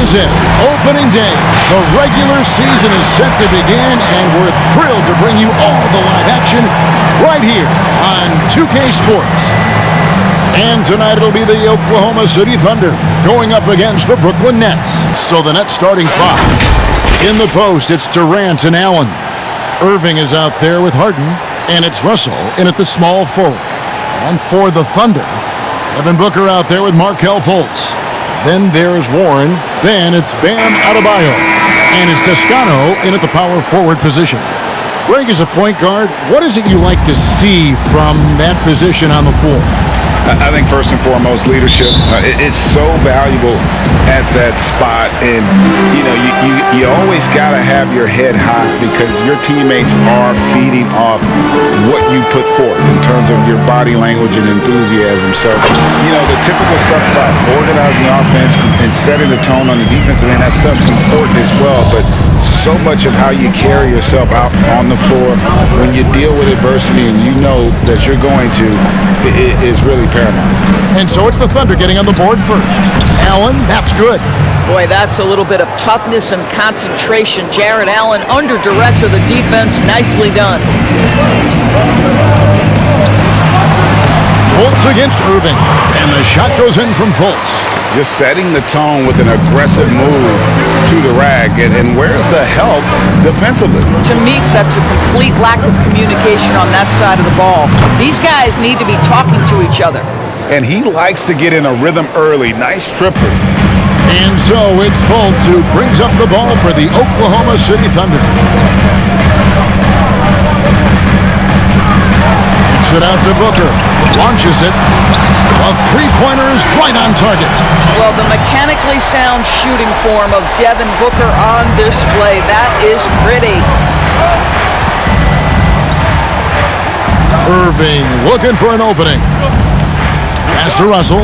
is it. Opening day. The regular season is set to begin, and we're thrilled to bring you all the live action right here on 2K Sports. And tonight it'll be the Oklahoma City Thunder going up against the Brooklyn Nets. So the Nets starting five. In the post, it's Durant and Allen. Irving is out there with Harden, and it's Russell in at the small forward. And for the Thunder, Devin Booker out there with Markelle Fultz. Then there's Warren. Then it's Bam Adebayo. And it's Toscano in at the power forward position. Greg, as a point guard, what is it you like to see from that position on the floor? I think first and foremost, leadership. It's so valuable at that spot, and you always got to have your head high because your teammates are feeding off what you put forth in terms of your body language and enthusiasm. So, the typical stuff about organizing the offense and setting the tone on the defensive end, that stuff's important as well. But so much of how you carry yourself out on the floor when you deal with adversity and you know that you're going to, it is really paramount. And so it's the Thunder getting on the board first. Allen, that's good. Boy, that's a little bit of toughness and concentration. Jarrett Allen under duress of the defense. Nicely done. Fultz against Irving. And the shot goes in from Fultz. Just setting the tone with an aggressive move to the rack. And where's the help defensively? To me, that's a complete lack of communication on that side of the ball. These guys need to be talking to each other. And he likes to get in a rhythm early. Nice tripper. And so it's Fultz who brings up the ball for the Oklahoma City Thunder. Kicks it out to Booker. Launches it. A three-pointer is right on target. Well, the mechanically sound shooting form of Devin Booker on display. That is pretty. Irving looking for an opening. Pass to Russell.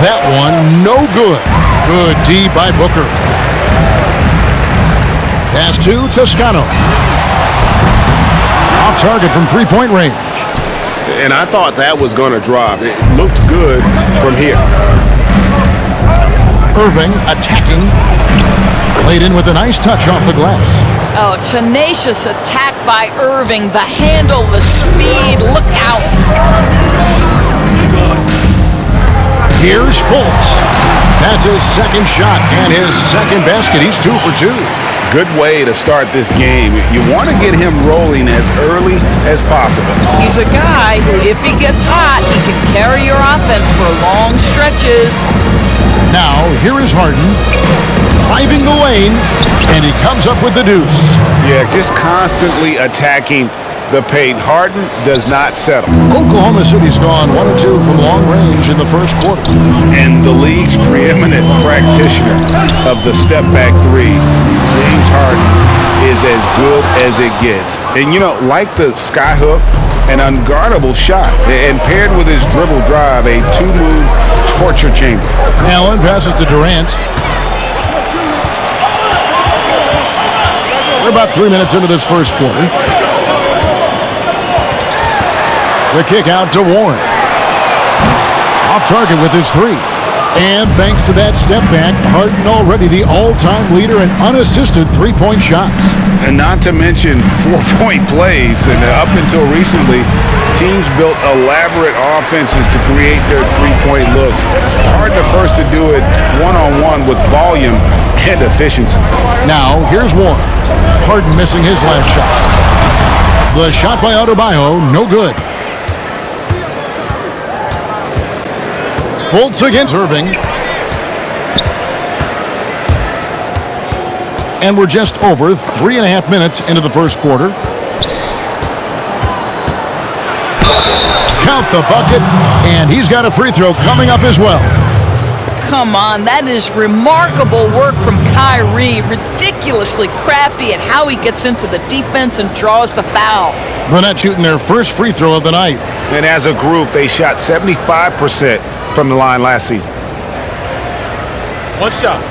That one, no good. Good D by Booker. Pass to Toscano. Off target from three-point range. And I thought that was going to drop. It looked good from here. Irving attacking. Played in with a nice touch off the glass. Oh, tenacious attack by Irving. The handle, the speed, look out. Here's Fultz. That's his second shot and his second basket. He's 2 for 2. Good way to start this game. You want to get him rolling as early as possible. He's a guy who, if he gets hot, he can carry your offense for long stretches. Now, here is Harden, driving the lane, and he comes up with the deuce. Yeah, just constantly attacking the paint. Harden does not settle. Oklahoma City's gone 1 of 2 from long range in the first quarter. And the league's preeminent practitioner of the step-back three, James Harden, is as good as it gets. And, like the skyhook, an unguardable shot. And paired with his dribble drive, a two-move torture chamber. Allen passes to Durant. We're about 3 minutes into this first quarter. The kick out to Warren. Off target with his three. And thanks to that step back, Harden already the all-time leader in unassisted three-point shots. And not to mention 4-point plays. And up until recently, teams built elaborate offenses to create their three-point looks. Harden the first to do it one-on-one with volume and efficiency. Now, here's Warren. Harden missing his last shot. The shot by Adebayo, no good. Fultz against Irving. And we're just over 3.5 minutes into the first quarter. Count the bucket, and he's got a free throw coming up as well. Come on, that is remarkable work from Kyrie. Ridiculously crafty at how he gets into the defense and draws the foul. The Nets shooting their first free throw of the night. And as a group, they shot 75% from the line last season. One shot.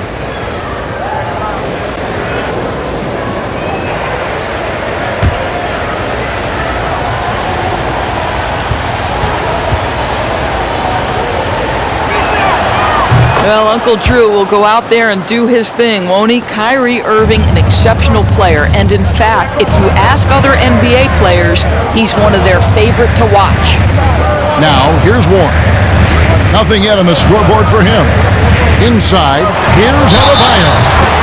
Well, Uncle Drew will go out there and do his thing, won't he? Kyrie Irving, an exceptional player. And in fact, if you ask other NBA players, he's one of their favorite to watch. Now, here's Warren. Nothing yet on the scoreboard for him. Inside, here's Adebayo.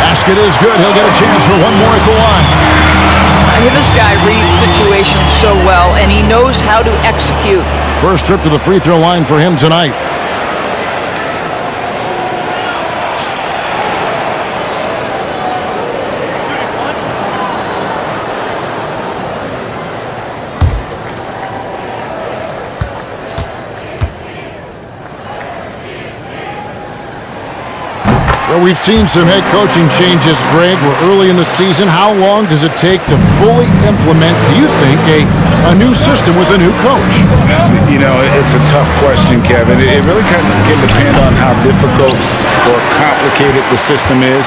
Basket is good. He'll get a chance for one more at the line. This guy reads situations so well, and he knows how to execute. First trip to the free throw line for him tonight. Well, we've seen some head coaching changes, Greg. We're early in the season. How long does it take to fully implement, do you think, a new system with a new coach? You know, it's a tough question, Kevin. It really can depend on how difficult or complicated the system is.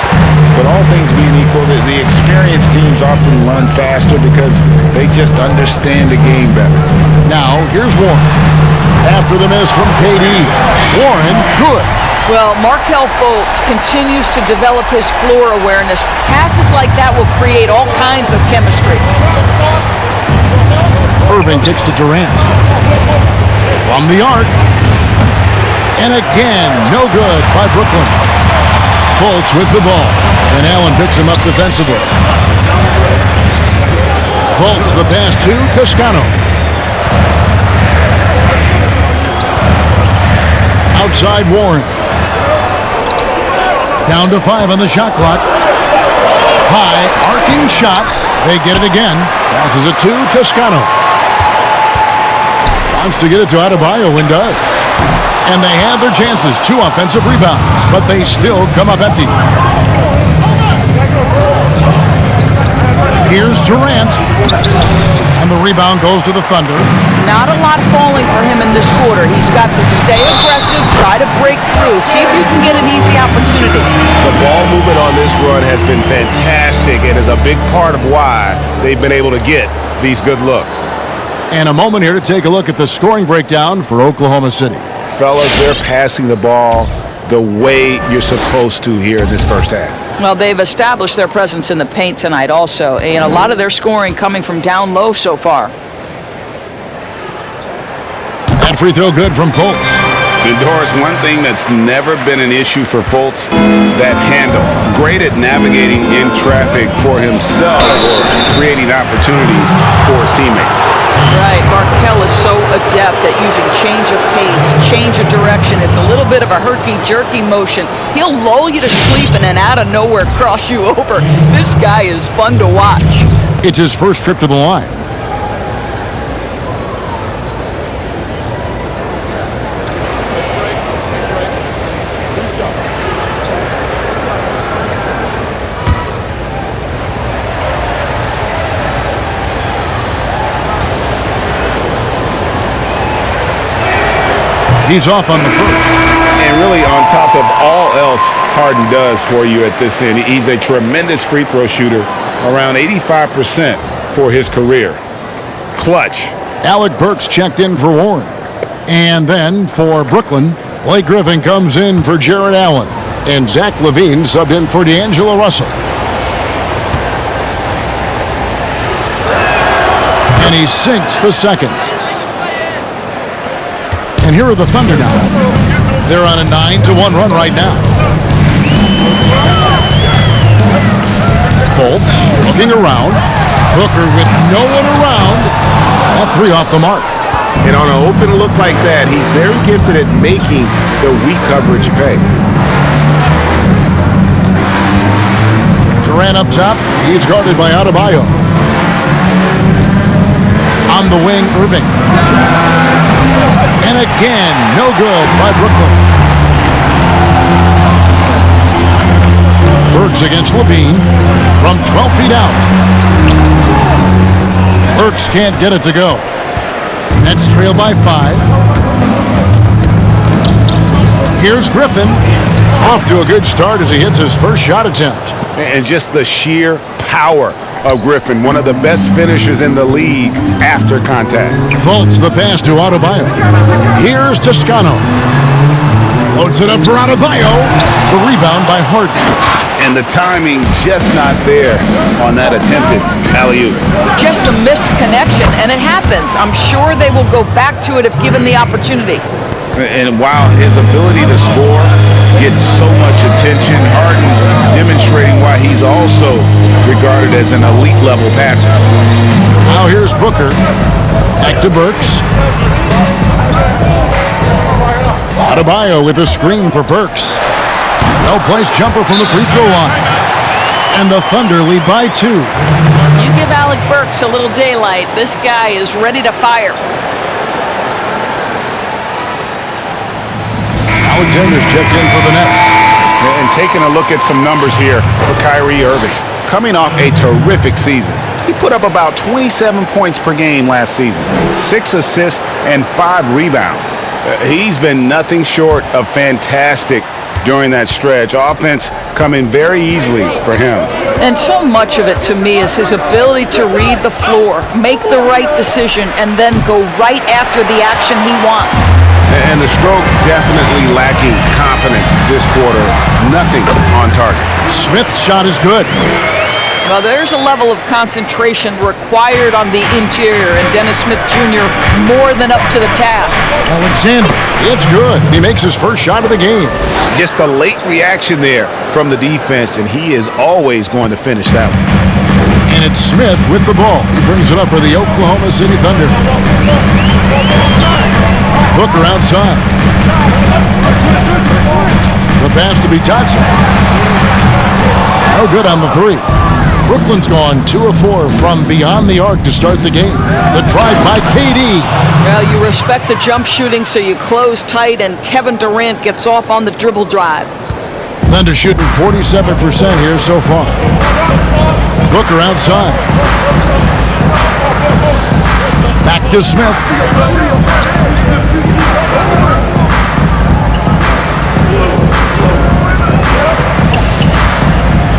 But all things being equal, the experienced teams often learn faster because they just understand the game better. Now, here's Warren. After the miss from KD. Warren, good. Well, Markelle Fultz continues to develop his floor awareness. Passes like that will create all kinds of chemistry. Irving kicks to Durant. From the arc. And again, no good by Brooklyn. Fultz with the ball. And Allen picks him up defensively. Fultz the pass to Toscano. Outside Warren. Down to 5 on the shot clock. High, arcing shot. They get it again. Passes it to Toscano. Wants to get it to Adebayo and does. And they have their chances. 2 offensive rebounds, but they still come up empty. Here's Durant. And the rebound goes to the Thunder. Not a lot falling for him in this quarter. He's got to stay aggressive, try to break through, see if you can get an easy opportunity. The ball movement on this run has been fantastic and is a big part of why they've been able to get these good looks. And a moment here to take a look at the scoring breakdown for Oklahoma City. Fellas, they're passing the ball the way you're supposed to here in this first half. Well, they've established their presence in the paint tonight also, and a lot of their scoring coming from down low so far. That free throw good from Fultz. And Doris, one thing that's never been an issue for Fultz, that handle. Great at navigating in traffic for himself or creating opportunities for his teammates. Right, Markelle is so adept at using change of pace, change of direction. It's a little bit of a herky-jerky motion. He'll lull you to sleep and then out of nowhere cross you over. This guy is fun to watch. It's his first trip to the line. He's off on the first. And really, on top of all else Harden does for you at this end, he's a tremendous free throw shooter, around 85% for his career. Clutch. Alec Burks checked in for Warren. And then for Brooklyn, Blake Griffin comes in for Jarrett Allen. And Zach LaVine subbed in for D'Angelo Russell. And he sinks the second. And here are the Thunder now. They're on a 9-1 run right now. Fultz looking around. Booker with no one around. That 3 off the mark. And on an open look like that, he's very gifted at making the weak coverage pay. Durant up top. He's guarded by Adebayo. On the wing, Irving. And again, no good by Brooklyn. Burks against LaVine from 12 feet out. Burks can't get it to go. Nets trail by 5. Here's Griffin. Off to a good start as he hits his first shot attempt. And just the sheer power of Griffin, one of the best finishers in the league after contact. Fultz the pass to Adebayo. Here's Toscano. Loads it up for Adebayo. The rebound by Harden. And the timing just not there on that attempted alley-oop. Just a missed connection, and it happens. I'm sure they will go back to it if given the opportunity. And while his ability to score gets so much attention, Harden demonstrating why he's also regarded as an elite-level passer. Now here's Booker. Back to Burks. Adebayo with a screen for Burks. Well-placed jumper from the free throw line. And the Thunder lead by 2. You give Alec Burks a little daylight, this guy is ready to fire. Alexander's checked in for the Nets. And taking a look at some numbers here for Kyrie Irving. Coming off a terrific season. He put up about 27 points per game last season, 6 assists and 5 rebounds. He's been nothing short of fantastic during that stretch. Offense coming very easily for him. And so much of it to me is his ability to read the floor, make the right decision, and then go right after the action he wants. And the stroke definitely lacking confidence this quarter. Nothing on target. Smith's shot is good. Well, there's a level of concentration required on the interior, and Dennis Smith Jr. more than up to the task. Alexander, it's good. He makes his first shot of the game. Just a late reaction there from the defense, and he is always going to finish that one. And it's Smith with the ball. He brings it up for the Oklahoma City Thunder. Booker outside. The pass to be Thompson. No good on the three. Brooklyn's gone 2 of 4 from beyond the arc to start the game. The drive by KD. Well, you respect the jump shooting, so you close tight, and Kevin Durant gets off on the dribble drive. Thunder shooting 47% here so far. Booker outside. Back to Smith.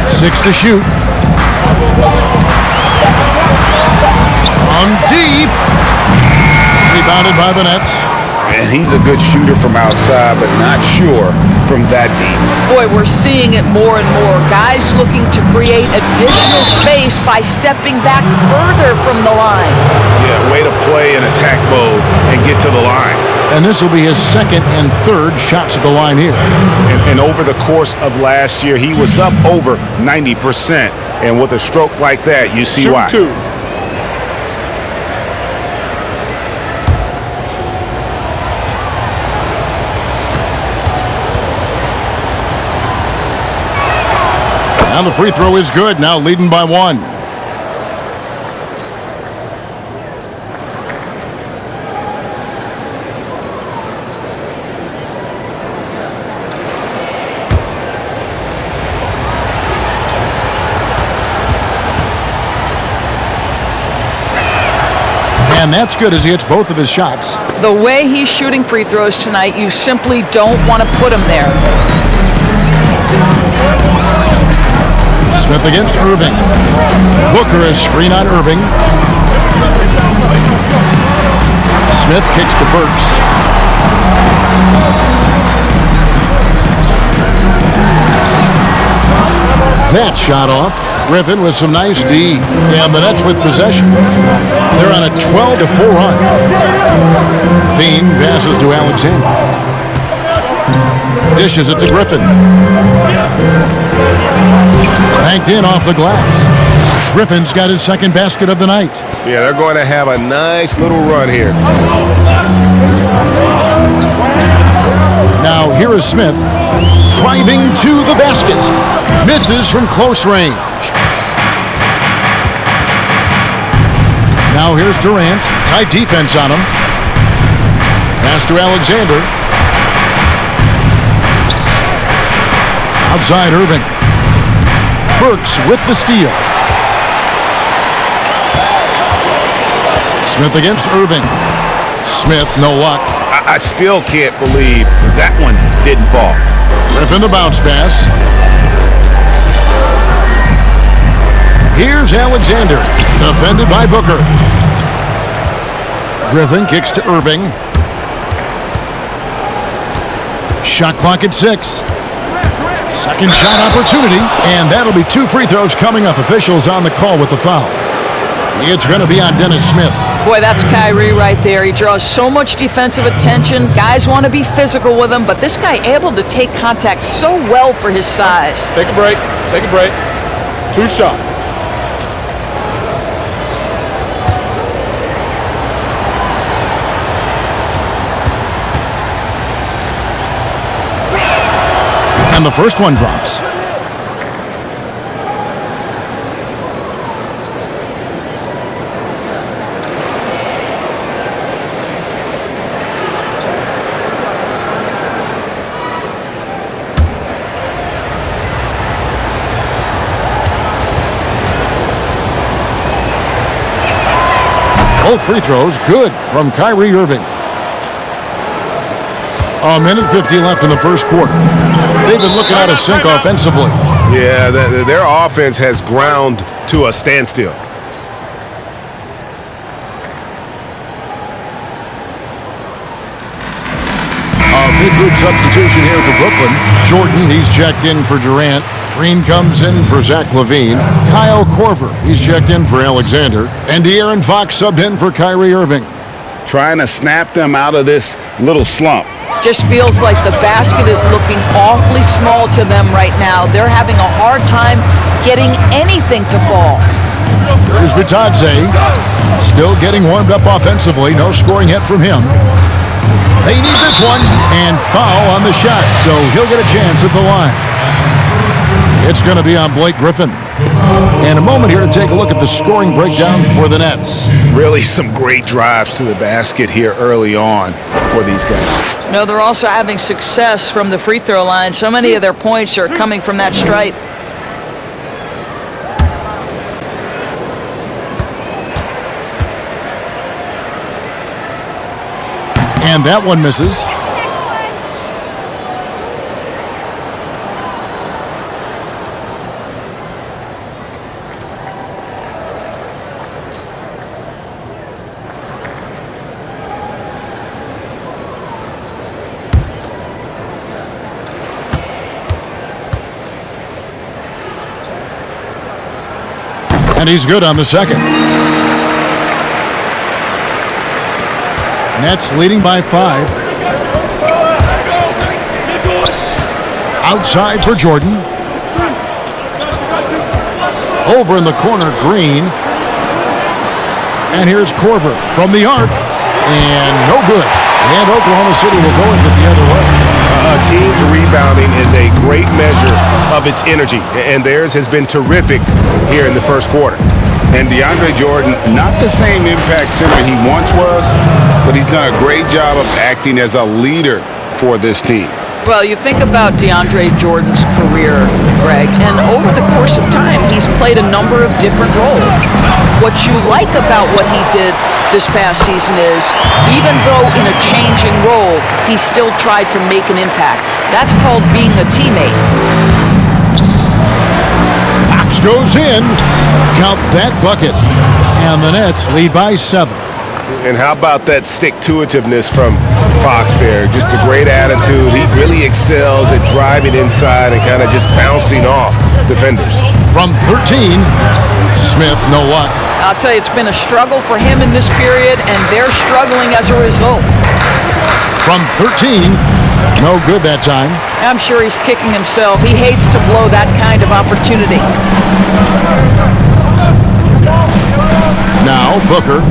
Six to shoot. On deep. Rebounded by the Nets. And he's a good shooter from outside, but not sure from that deep. Boy, we're seeing it more and more. Guys looking to create additional space by stepping back further from the line. Yeah, way to play in attack mode and get to the line. And this will be his second and third shots at the line here. And over the course of last year, he was up over 90%. And with a stroke like that, you see why. Two. And the free throw is good, now leading by 1. And that's good as he hits both of his shots. The way he's shooting free throws tonight, you simply don't want to put him there. Smith against Irving. Booker is screen on Irving. Smith kicks to Burks. That shot off. Griffin with some nice D. And the Nets with possession. They're on a 12-4 run. Bean passes to Alexander. Dishes it to Griffin. Banked in off the glass. Griffin's got his second basket of the night. Yeah, they're going to have a nice little run here. Now here is Smith driving to the basket. Misses from close range. Now here's Durant. Tight defense on him. Pass to Alexander. Outside Irving. Burks with the steal. Smith against Irving. Smith, no luck. I still can't believe that one didn't fall. Griffin the bounce pass. Here's Alexander, defended by Booker. Griffin kicks to Irving. Shot clock at 6. Second shot opportunity, and that'll be 2 free throws coming up. Officials on the call with the foul. It's going to be on Dennis Smith. Boy, that's Kyrie right there. He draws so much defensive attention. Guys want to be physical with him, but this guy able to take contact so well for his size. Take a break. Take a break. 2 shots. And the first one drops. Both free throws good from Kyrie Irving. A minute 50 left in the first quarter. They've been looking out of sync offensively. Yeah, their offense has ground to a standstill. A big group substitution here for Brooklyn. Jordan, he's checked in for Durant. Green comes in for Zach LaVine. Kyle Korver, he's checked in for Alexander. And De'Aaron Fox subbed in for Kyrie Irving. Trying to snap them out of this little slump. Just feels like the basket is looking awfully small to them right now. They're having a hard time getting anything to fall. Here's Bitadze, still getting warmed up offensively. No scoring yet from him. They need this one, and foul on the shot, so he'll get a chance at the line. It's going to be on Blake Griffin. And a moment here to take a look at the scoring breakdown for the Nets. Really some great drives to the basket here early on for these guys. No, they're also having success from the free throw line. So many of their points are coming from that stripe. And that one misses. And he's good on the second. Nets leading by 5. Outside for Jordan. Over in the corner, Green. And here's Korver from the arc. And no good. And Oklahoma City will go with it the other way. A team's rebounding is a great measure of its energy, and theirs has been terrific here in the first quarter. And DeAndre Jordan, not the same impact center he once was, but he's done a great job of acting as a leader for this team. Well, you think about DeAndre Jordan's career, Greg, and over the course of time, he's played a number of different roles. What you like about what he did this past season is, even though in a changing role, he still tried to make an impact. That's called being a teammate. Fox goes in. Count that bucket. And the Nets lead by 7. And how about that stick-to-itiveness from Fox there? Just a great attitude. He really excels at driving inside and kind of just bouncing off defenders. From 13, Smith, no luck. I'll tell you, it's been a struggle for him in this period, and they're struggling as a result. From 13, no good that time. I'm sure he's kicking himself. He hates to blow that kind of opportunity. Now, Booker.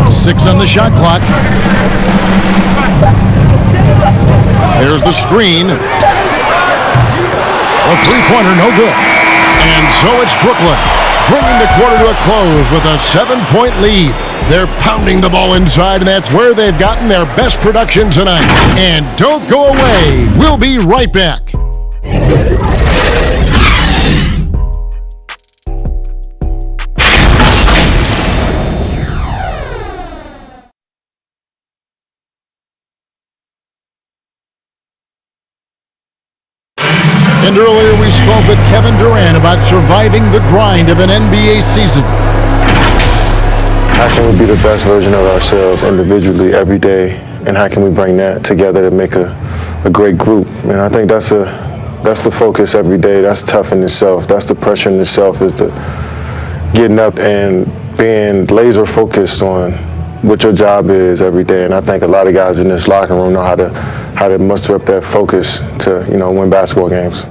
Six on the shot clock. There's the screen. A three-pointer, no good. And so it's Brooklyn, bringing the quarter to a close with a 7-point lead. They're pounding the ball inside, and that's where they've gotten their best production tonight. And don't go away. We'll be right back. And earlier we spoke with Kevin Durant about surviving the grind of an NBA season. how can we be the best version of ourselves individually every day, and how can we bring that together to make a great group? And I think that's the focus every day. That's tough in itself. That's the pressure in itself, is the getting up and being laser focused on what your job is every day. And I think a lot of guys in this locker room know how to muster up that focus to, win basketball games.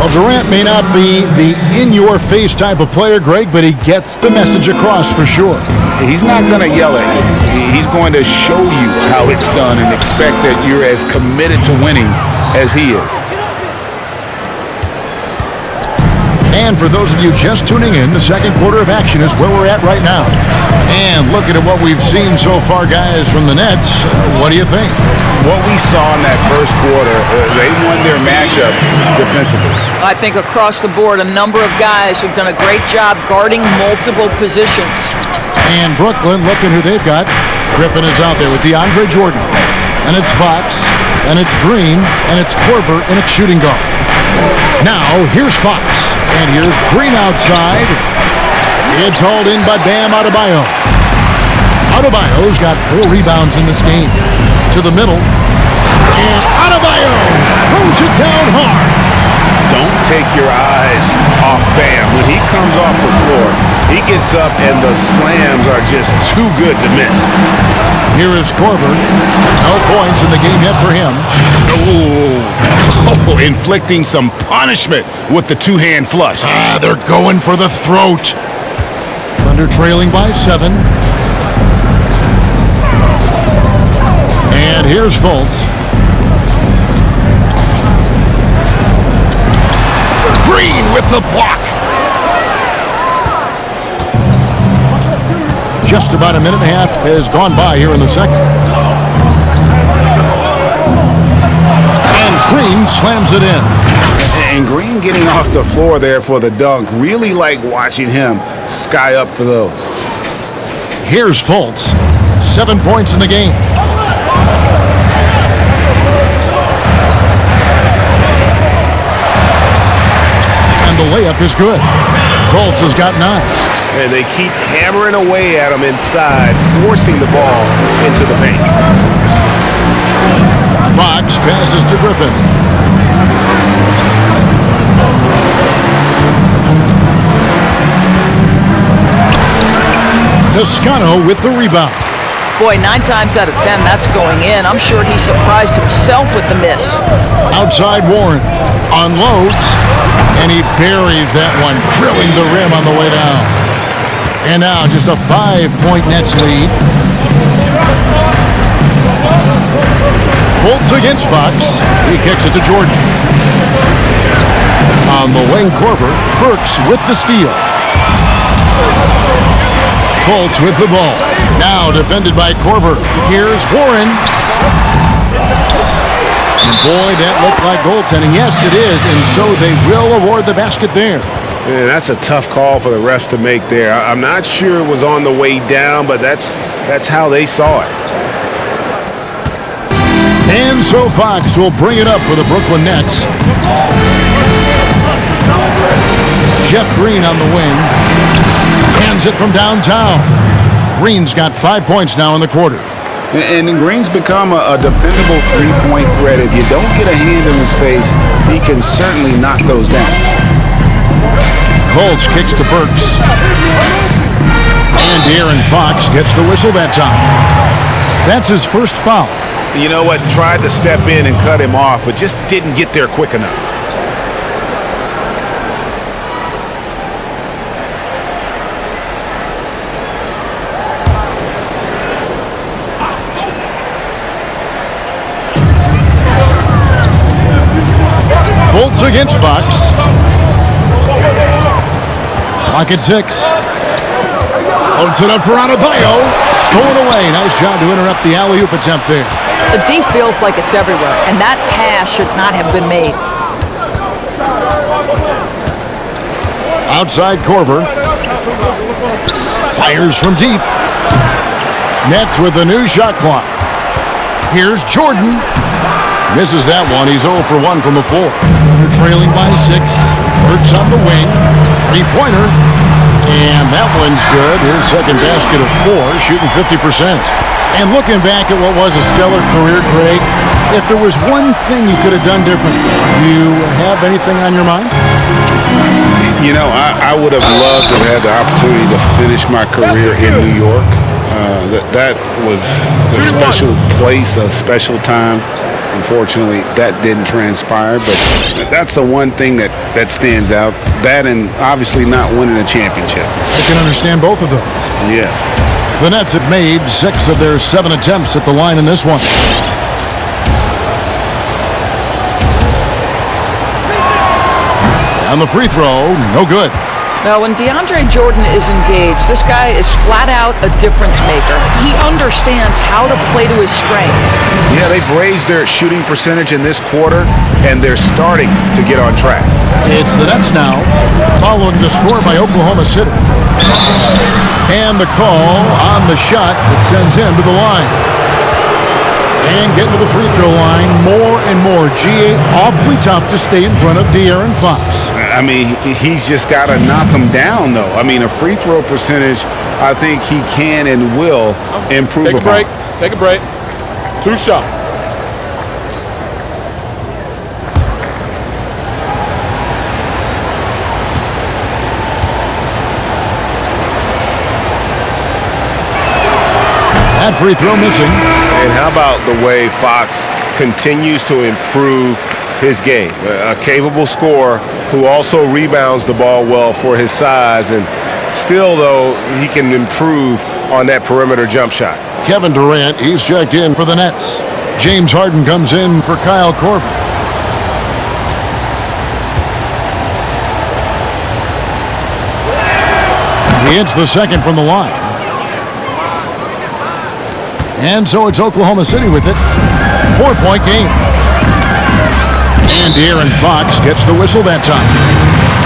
Well, Durant may not be the in-your-face type of player, Greg, but he gets the message across for sure. He's not going to yell at you. He's going to show you how it's done and expect that you're as committed to winning as he is. And for those of you just tuning in, the second quarter of action is where we're at right now. And looking at what we've seen so far, guys, from the Nets, what do you think? What we saw in that first quarter, they won their matchups defensively. I think across the board, a number of guys have done a great job guarding multiple positions. And Brooklyn, looking who they've got. Griffin is out there with DeAndre Jordan. And it's Fox, and it's Green, and it's Korver, and it's shooting guard. Now, here's Fox, and here's Green outside. It's hauled in by Bam Adebayo. Adebayo's got 4 rebounds in this game. To the middle, and Adebayo throws it down hard. Don't take your eyes off Bam. When he comes off the floor, he gets up and the slams are just too good to miss. Here is Korver. No points in the game yet for him. Oh, inflicting some punishment with the two-hand flush. They're going for the throat. Thunder trailing by 7. And here's Fultz. Green with the block. Just about a minute and a half has gone by here in the second. And Green slams it in. And Green getting off the floor there for the dunk. Really like watching him sky up for those. Here's Fultz. 7 points in the game. And the layup is good. Fultz has got 9. And they keep hammering away at him inside, forcing the ball into the paint. Fox passes to Griffin. Toscano with the rebound. Boy, 9 times out of 10, that's going in. I'm sure he surprised himself with the miss. Outside Warren unloads, and he buries that one, drilling the rim on the way down. And now just a 5-point Nets lead. Fultz against Fox. He kicks it to Jordan. On the wing, Korver. Burks with the steal. Fultz with the ball. Now defended by Korver. Here's Warren. And boy, that looked like goaltending. Yes, it is, and so they will award the basket there. Man, that's a tough call for the refs to make there. I'm not sure it was on the way down, but that's how they saw it. And so Fox will bring it up for the Brooklyn Nets. Jeff Green on the wing. Hands it from downtown. Green's got 5 points now in the quarter. And Green's become a dependable three-point threat. If you don't get a hand in his face, he can certainly knock those down. Fultz kicks to Burks. And De'Aaron Fox gets the whistle that time. That's his first foul. You know what? Tried to step in and cut him off, but just didn't get there quick enough. Fultz against Fox. Clock at 6. Holds it up for Adebayo. Stolen away. Nice job to interrupt the alley-oop attempt there. The D feels like it's everywhere, and that pass should not have been made. Outside Korver. Fires from deep. Nets with a new shot clock. Here's Jordan. Misses that one. He's 0 for 1 from the floor. They're trailing by 6. Burks on the wing. Three-pointer. And that one's good. His second basket of 4, shooting 50%. And looking back at what was a stellar career, Craig, if there was one thing you could have done different, you have anything on your mind? You know, I would have loved to have had the opportunity to finish my career in New York. That was a special place, a special time. Unfortunately, that didn't transpire, but that's the one thing that stands out. That and obviously not winning a championship. I can understand both of those. Yes. The Nets have made 6 of their 7 attempts at the line in this one. And the free throw, no good. Now, when DeAndre Jordan is engaged, this guy is flat out a difference maker. He understands how to play to his strengths. Yeah, they've raised their shooting percentage in this quarter, and they're starting to get on track. It's the Nets now, following the score by Oklahoma City. And the call on the shot that sends him to the line. And getting to the free throw line more and more. G.A. awfully tough to stay in front of De'Aaron Fox. I mean, he's just got to knock him down, though. I mean, a free throw percentage, I think he can and will improve Take a upon. break. Take a break. 2 shots. That free throw missing. And how about the way Fox continues to improve his game? A capable scorer who also rebounds the ball well for his size, and still, though, he can improve on that perimeter jump shot. Kevin Durant, he's checked in for the Nets. James Harden comes in for Kyle Korver. He hits the second from the line. And so it's Oklahoma City with it. 4-point game. And De'Aaron Fox gets the whistle that time.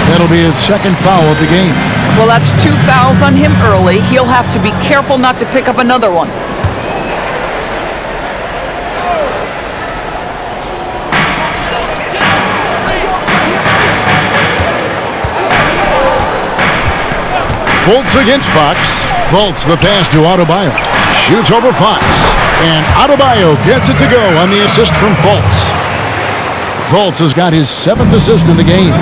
That'll be his second foul of the game. Well, that's 2 fouls on him early. He'll have to be careful not to pick up another one. Fultz against Fox. Fultz the pass to Adebayo. Shoots over Fox. And Adebayo gets it to go on the assist from Fultz. Fultz has got his 7th assist in the game.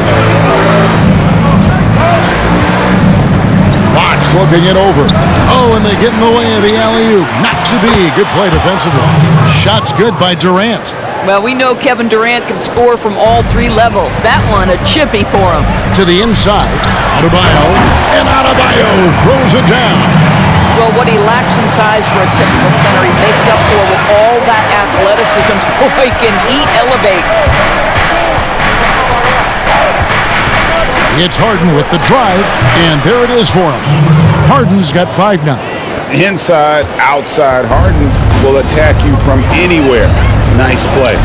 Fox looking it over. Oh, and they get in the way of the alley-oop. Not to be. Good play defensively. Shot's good by Durant. Well, we know Kevin Durant can score from all 3 levels. That one, a chippy for him. To the inside. Adebayo. And Adebayo throws it down. Well, what he lacks in size for a typical center, he makes up for with all that athleticism. Boy, can he elevate. It's Harden with the drive, and there it is for him. Harden's got 5 now. Inside, outside, Harden will attack you from anywhere. Nice play.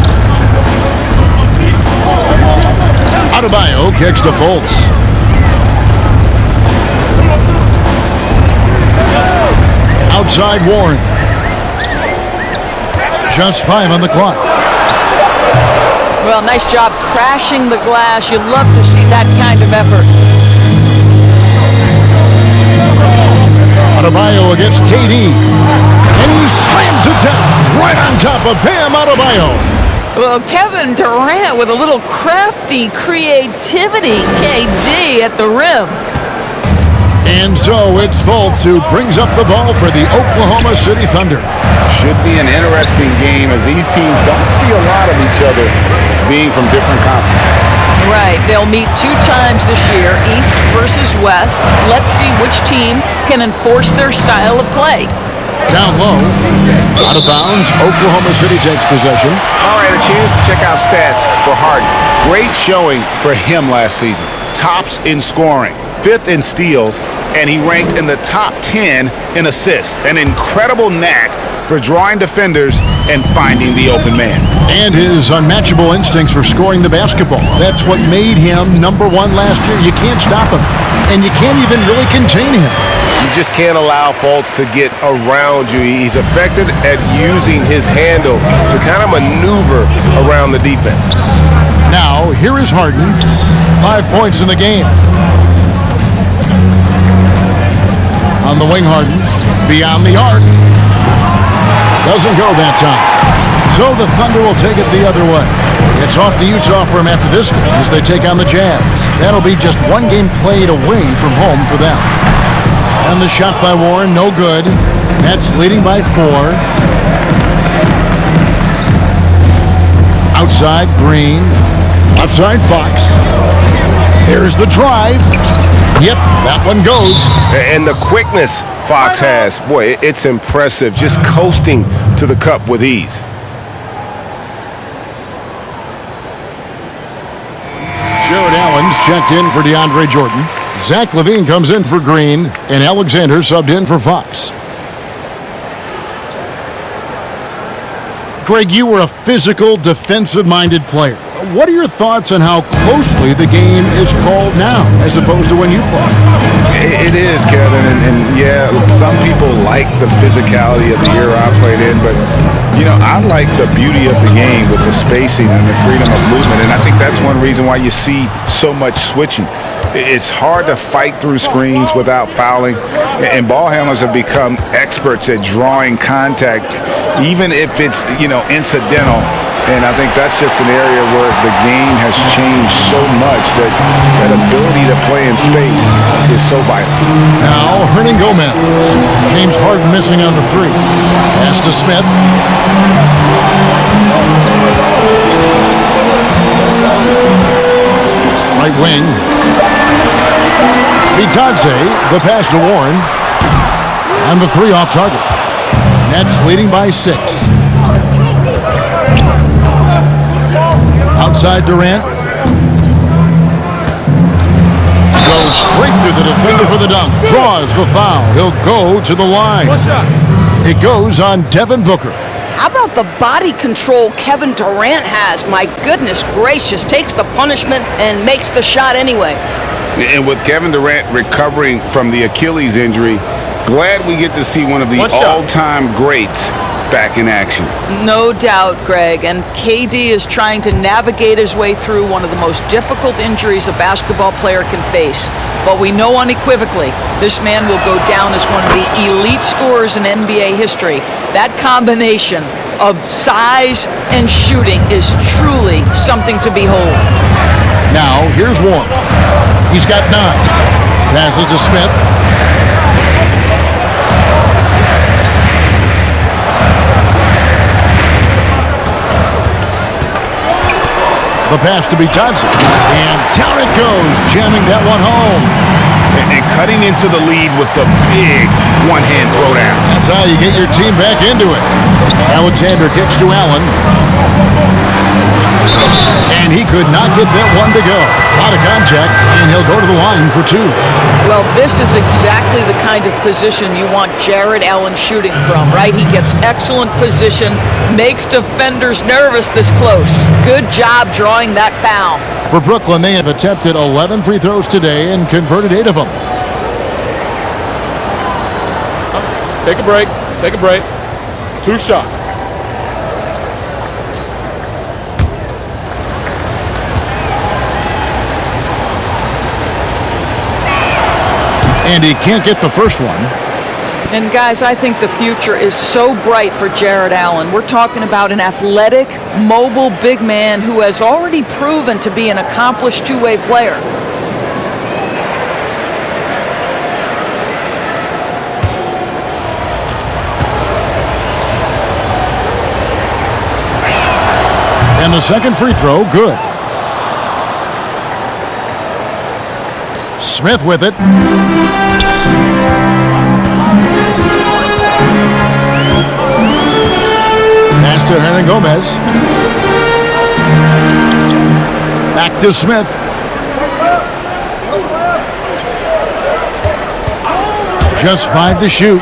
Adebayo kicks to Fultz. Outside Warren. Just 5 on the clock. Well, nice job crashing the glass. You love to see that kind of effort. Adebayo against KD. And he slams it down right on top of Bam Adebayo. Well, Kevin Durant with a little crafty creativity. KD at the rim. And so it's Fultz who brings up the ball for the Oklahoma City Thunder. Should be an interesting game as these teams don't see a lot of each other being from different conferences. Right, they'll meet 2 times this year, East versus West. Let's see which team can enforce their style of play. Down low, out of bounds, Oklahoma City takes possession. All right, a chance to check out stats for Harden. Great showing for him last season. Tops in scoring, 5th in steals, and he ranked in the top 10 in assists. An incredible knack for drawing defenders and finding the open man. And his unmatchable instincts for scoring the basketball. That's what made him number 1 last year. You can't stop him, and you can't even really contain him. You just can't allow Fultz to get around you. He's effective at using his handle to kind of maneuver around the defense. Now, here is Harden. 5 points in the game. On the wing, Harden. Beyond the arc. Doesn't go that time. So the Thunder will take it the other way. It's off to Utah for him after this game as they take on the Jazz. That'll be just one game played away from home for them. And the shot by Warren, no good. Nets leading by 4. Outside, Green. Left side, Fox. There's the drive. Yep, that one goes. And the quickness Fox has, boy, it's impressive. Just coasting to the cup with ease. Jared Allen's checked in for DeAndre Jordan. Zach LaVine comes in for Green, and Alexander subbed in for Fox. Greg, you were a physical, defensive-minded player. What are your thoughts on how closely the game is called now, as opposed to when you played? It is, Kevin, and yeah, some people like the physicality of the era I played in, but, you know, I like the beauty of the game with the spacing and the freedom of movement, and I think that's one reason why you see so much switching. It's hard to fight through screens without fouling, and ball handlers have become experts at drawing contact, even if it's, you know, incidental. And I think that's just an area where the game has changed so much that that ability to play in space is so vital. Now, Hernangomez. James Harden missing on the 3. Pass to Smith. Right wing. Bitadze, the pass to Warren. And the 3 off target. Nets leading by 6. Outside Durant. Goes straight through the defender for the dunk. Draws the foul. He'll go to the line. It goes on Devin Booker. How about the body control Kevin Durant has? My goodness gracious. Takes the punishment and makes the shot anyway. And with Kevin Durant recovering from the Achilles injury, glad we get to see one of the all-time greats back in action. No doubt, Greg. And KD is trying to navigate his way through one of the most difficult injuries a basketball player can face. But we know unequivocally this man will go down as one of the elite scorers in NBA history. That combination of size and shooting is truly something to behold. Now, here's Warren. He's got 9. Passes to Smith. The pass to Bitadze. And down it goes, jamming that one home. And cutting into the lead with the big one-hand throwdown. That's how you get your team back into it. Alexander kicks to Allen. And he could not get that one to go. A lot of contact, and he'll go to the line for 2. Well, this is exactly the kind of position you want Jared Allen shooting from, right? He gets excellent position, makes defenders nervous this close. Good job drawing that foul. For Brooklyn, they have attempted 11 free throws today and converted 8 of them. Take a break. Take a break. 2 shots. And he can't get the first one. And guys, I think the future is so bright for Jared Allen. We're talking about an athletic, mobile big man who has already proven to be an accomplished two-way player. And the second free throw, good. Smith with it. Pass to Hernangomez. Back to Smith. Just 5 to shoot.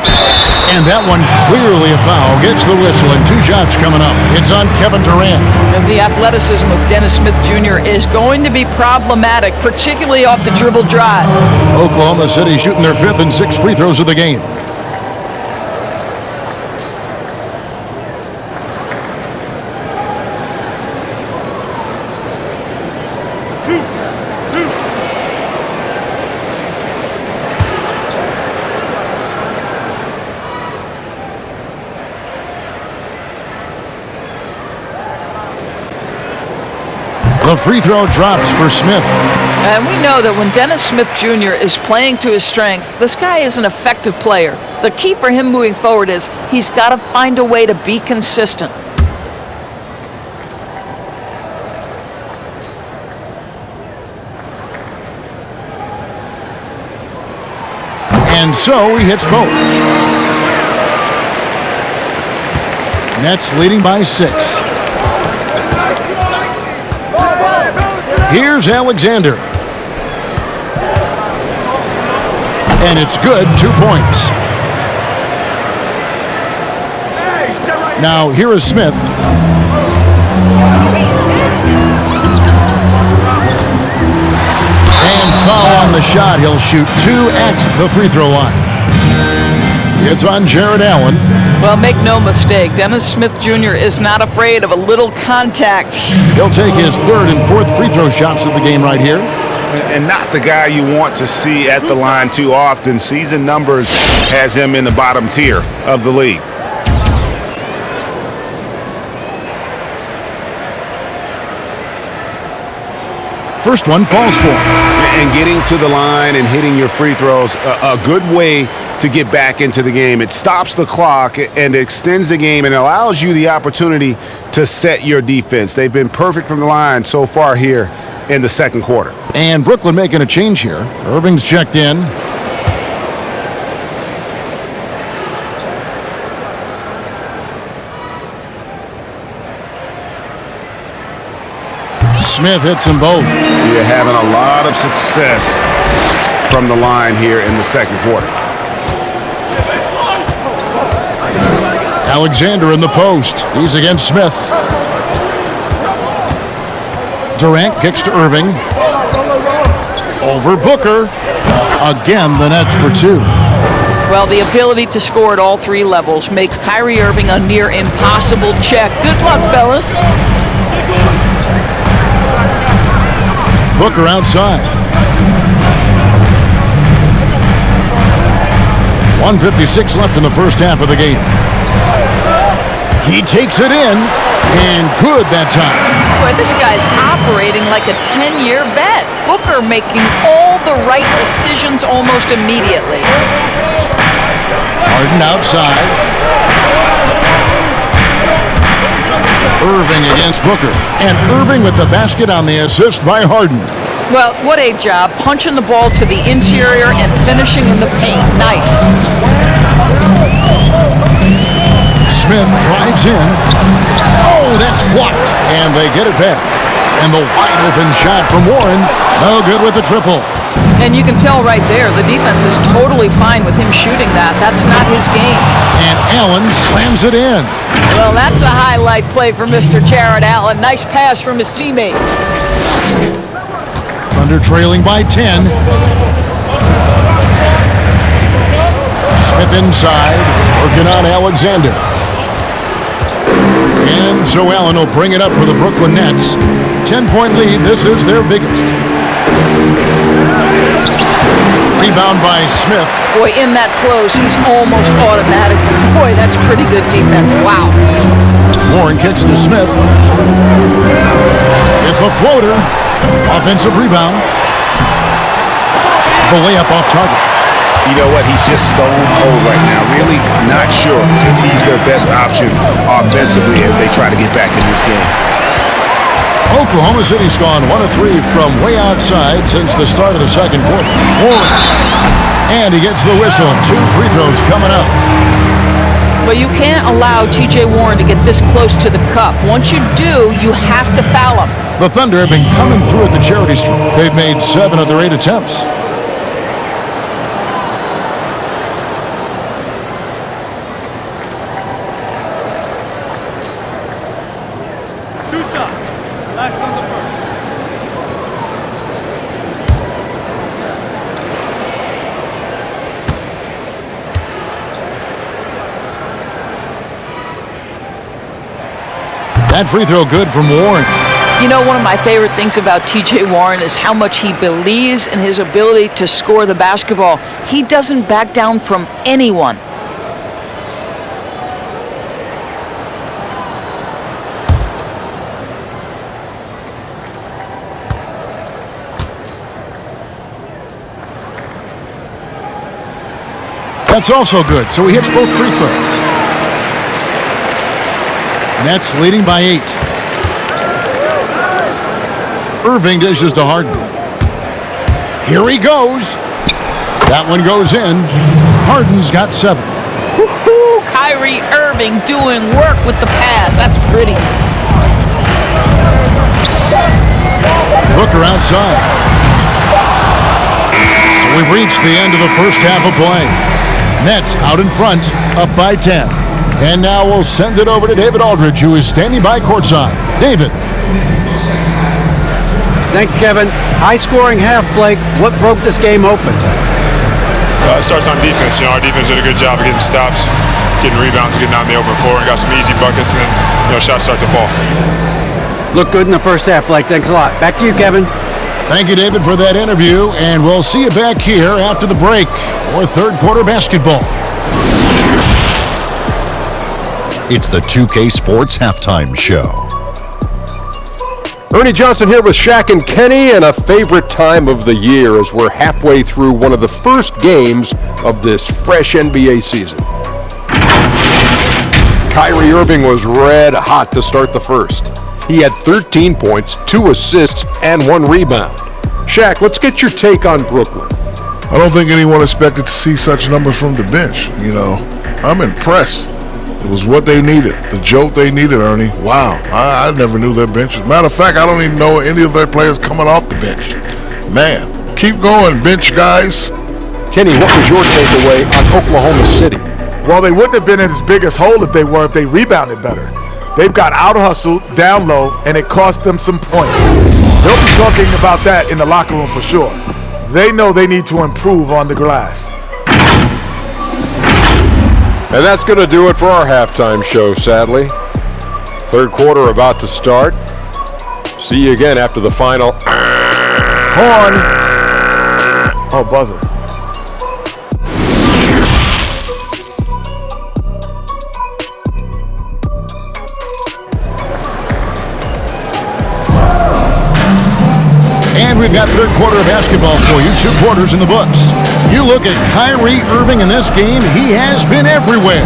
And that one clearly a foul. Gets the whistle, and 2 shots coming up. It's on Kevin Durant. And the athleticism of Dennis Smith Jr. is going to be problematic, particularly off the dribble drive. Oklahoma City shooting their 5th and 6th free throws of the game. The free throw drops for Smith. And we know that when Dennis Smith Jr. is playing to his strengths, this guy is an effective player. The key for him moving forward is he's got to find a way to be consistent. And so he hits both. Nets leading by 6. Here's Alexander. And it's good, 2 points. Now here is Smith. And foul on the shot. He'll shoot 2 at the free throw line. It's on Jared Allen. Well, make no mistake, Dennis Smith Jr. is not afraid of a little contact. He'll take his 3rd and 4th free throw shots of the game right here. And not the guy you want to see at the line too often. Season numbers has him in the bottom tier of the league. First one falls for him. And getting to the line and hitting your free throws, a good way to get back into the game. It stops the clock and extends the game and allows you the opportunity to set your defense. They've been perfect from the line so far here in the second quarter. And Brooklyn making a change here. Irving's checked in. Smith hits them both. You're having a lot of success from the line here in the second quarter. Alexander in the post. He's against Smith. Durant kicks to Irving. Over Booker. Again, the Nets for 2. Well, the ability to score at all 3 levels makes Kyrie Irving a near impossible check. Good luck, fellas. Booker outside. 1:56 left in the first half of the game. He takes it in, and good that time. Boy, this guy's operating like a 10-year vet. Booker making all the right decisions almost immediately. Harden outside. Irving against Booker. And Irving with the basket on the assist by Harden. Well, what a job. Punching the ball to the interior and finishing in the paint. Nice. Smith drives in. Oh, that's blocked. And they get it back. And the wide open shot from Warren. No good with the triple. And you can tell right there, the defense is totally fine with him shooting that. That's not his game. And Allen slams it in. Well, that's a highlight play for Mr. Jared Allen. Nice pass from his teammate. Thunder trailing by 10. Smith inside, working on Alexander. And so Allen will bring it up for the Brooklyn Nets. 10-point lead. This is their biggest. Rebound by Smith. Boy, in that close, he's almost automatic. Boy, that's pretty good defense. Wow. Warren kicks to Smith. It's a floater. Offensive rebound. The layup off target. You know what? He's just stone cold right now. Really not sure if he's their best option offensively as they try to get back in this game. Oklahoma City's gone 1 of 3 from way outside since the start of the second quarter. Warren. And he gets the whistle. 2 free throws coming up. But you can't allow T.J. Warren to get this close to the cup. Once you do, you have to foul him. The Thunder have been coming through at the charity stripe. They've made 7 of their 8 attempts. That free throw good from Warren. You know, one of my favorite things about T.J. Warren is how much he believes in his ability to score the basketball. He doesn't back down from anyone. That's also good, so he hits both free throws. Nets leading by 8. Irving dishes to Harden. Here he goes. That one goes in. Harden's got 7. Woo-hoo! Kyrie Irving doing work with the pass. That's pretty. Booker outside. So we've reached the end of the first half of play. Nets out in front, up by 10. And now we'll send it over to David Aldridge, who is standing by courtside. David. Thanks, Kevin. High-scoring half, Blake. What broke this game open? It starts on defense. Our defense did a good job of getting stops, getting rebounds, getting out on the open floor, and got some easy buckets, and then shots start to fall. Looked good in the first half, Blake. Thanks a lot. Back to you, Kevin. Thank you, David, for that interview, and we'll see you back here after the break for third quarter basketball. It's the 2K Sports Halftime Show. Ernie Johnson here with Shaq and Kenny, and a favorite time of the year as we're halfway through one of the first games of this fresh NBA season. Kyrie Irving was red hot to start the first. He had 13 points, 2 assists, and 1 rebound. Shaq, let's get your take on Brooklyn. I don't think anyone expected to see such numbers from the bench. I'm impressed. It was what they needed, the jolt they needed, Ernie. Wow, I never knew their bench. Matter of fact, I don't even know any of their players coming off the bench. Man, keep going, bench guys. Kenny, what was your takeaway on Oklahoma City? Well, they wouldn't have been in its biggest hole if they rebounded better. They've got out-hustled, down low, and it cost them some points. They'll be talking about that in the locker room for sure. They know they need to improve on the glass. And that's going to do it for our halftime show, sadly. Third quarter about to start. See you again after the final. Horn. Oh, buzzer. And we've got third quarter of basketball for you. 2 quarters in the books. You look at Kyrie Irving in this game, he has been everywhere.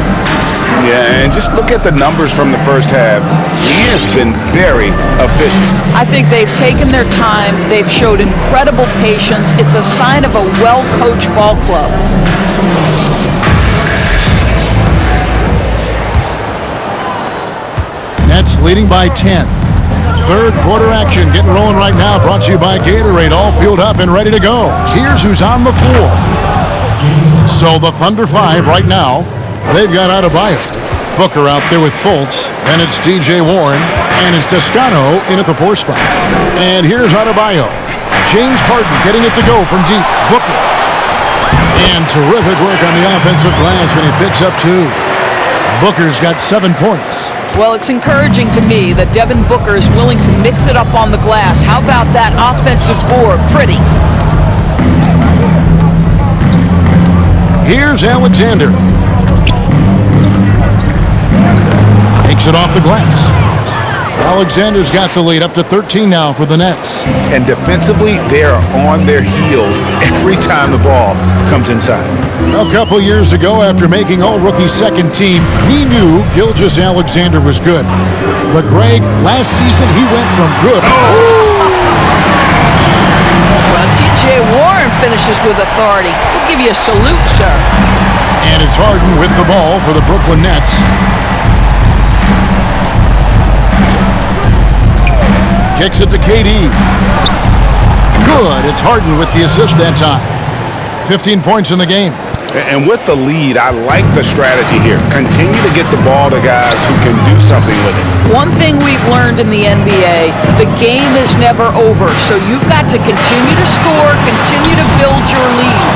Yeah, and just look at the numbers from the first half. He has been very efficient. I think they've taken their time. They've showed incredible patience. It's a sign of a well-coached ball club. Nets leading by 10. Third quarter action getting rolling right now, brought to you by Gatorade, all fueled up and ready to go. Here's who's on the floor. So the Thunder 5 right now, they've got Adebayo. Booker out there with Fultz, and it's T.J. Warren, and it's Toscano in at the 4 spot. And here's Adebayo. James Harden getting it to go from deep. Booker. And terrific work on the offensive glass, and he picks up 2. Booker's got 7 points. Well, it's encouraging to me that Devin Booker is willing to mix it up on the glass. How about that offensive board? Pretty. Here's Alexander. Takes it off the glass. Alexander's got the lead up to 13 now for the Nets. And defensively, they are on their heels every time the ball comes inside. A couple years ago, after making all-rookie second team, he knew Gilgeous-Alexander was good. But Greg, last season he went from good. Well, T.J. Warren finishes with authority. We'll give you a salute, sir. And it's Harden with the ball for the Brooklyn Nets. Kicks it to KD. Good. It's Harden with the assist that time. 15 points in the game. And with the lead, I like the strategy here. Continue to get the ball to guys who can do something with it. One thing we've learned in the NBA, the game is never over. So you've got to continue to score, continue to build your lead.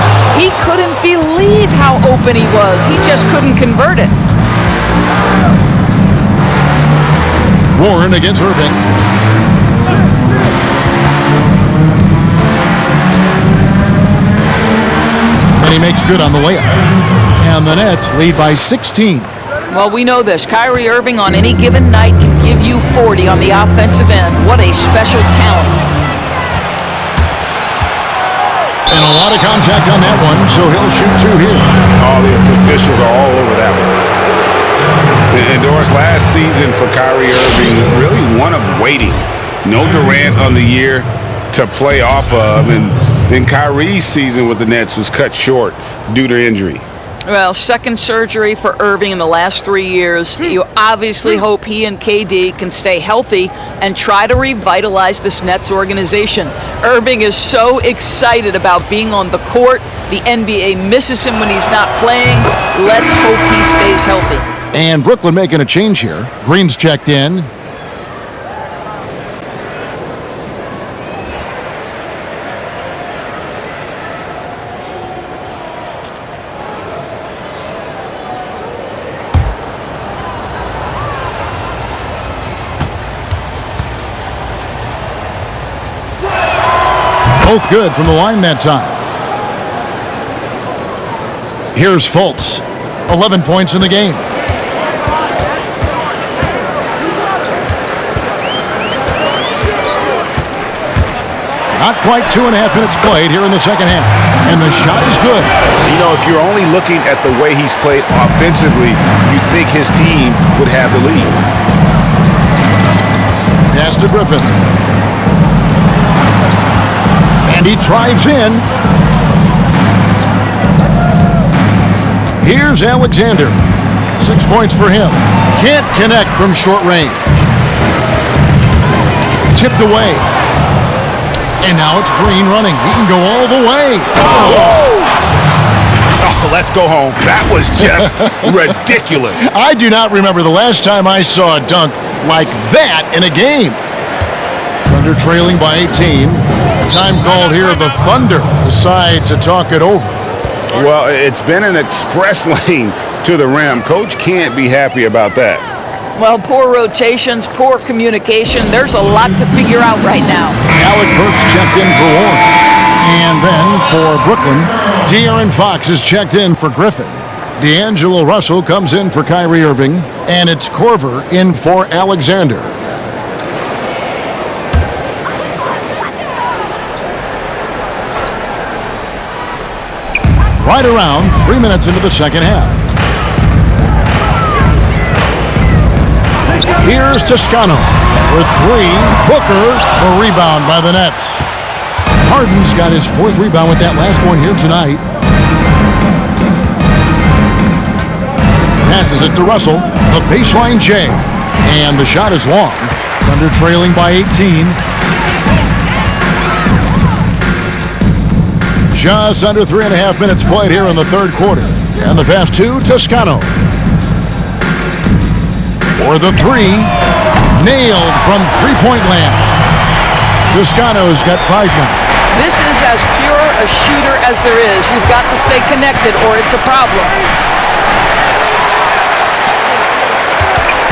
He couldn't believe how open he was. He just couldn't convert it. Warren against Irving. And he makes good on the layup. And the Nets lead by 16. Well, we know this. Kyrie Irving on any given night can give you 40 on the offensive end. What a special talent. And And a lot of contact on that one, so he'll shoot 2 here. All the officials are all over that one. And Doris, last season for Kyrie Irving, really one of waiting. No Durant on the year to play off of, and then Kyrie's season with the Nets was cut short due to injury. Well, second surgery for Irving in the last 3 years. You obviously hope he and KD can stay healthy and try to revitalize this Nets organization. Irving is so excited about being on the court. The NBA misses him when he's not playing. Let's hope he stays healthy. And Brooklyn making a change here. Green's checked in. Both good from the line that time. Here's Fultz. 11 points in the game. Not quite 2.5 minutes played here in the second half. And the shot is good. You know, if you're only looking at the way he's played offensively, you think his team would have the lead. Pass to Griffin. And he drives in. Here's Alexander. 6 points for him. Can't connect from short range. Tipped away. And now it's Green running. He can go all the way. Oh, let's go home. That was just ridiculous. I do not remember the last time I saw a dunk like that in a game. Thunder trailing by 18. Time called here. The Thunder decide to talk it over. Well, it's been an express lane to the rim. Coach can't be happy about that. Well, poor rotations, poor communication. There's a lot to figure out right now. Alec Burks checked in for Warren. And then for Brooklyn, De'Aaron Fox is checked in for Griffin. D'Angelo Russell comes in for Kyrie Irving. And it's Korver in for Alexander. Right around 3 minutes into the second half. Here's Toscano for 3. Booker, the rebound by the Nets. Harden's got his 4th rebound with that last one here tonight. Passes it to Russell. The baseline J. And the shot is long. Thunder trailing by 18. Just under 3.5 minutes played here in the third quarter. And the pass to Toscano. For the 3, nailed from three-point land. Toscano's got 5 now. This is as pure a shooter as there is. You've got to stay connected or it's a problem.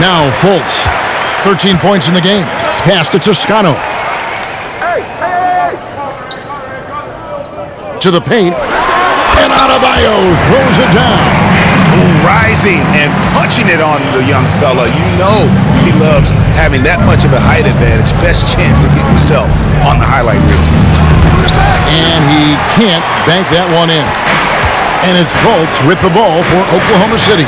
Now Fultz, 13 points in the game. Pass to Toscano. To the paint. And Adebayo throws it down. Rising and punching it on the young fella. You know he loves having that much of a height advantage. Best chance to get himself on the highlight reel. And he can't bank that one in. And it's Fultz with the ball for Oklahoma City.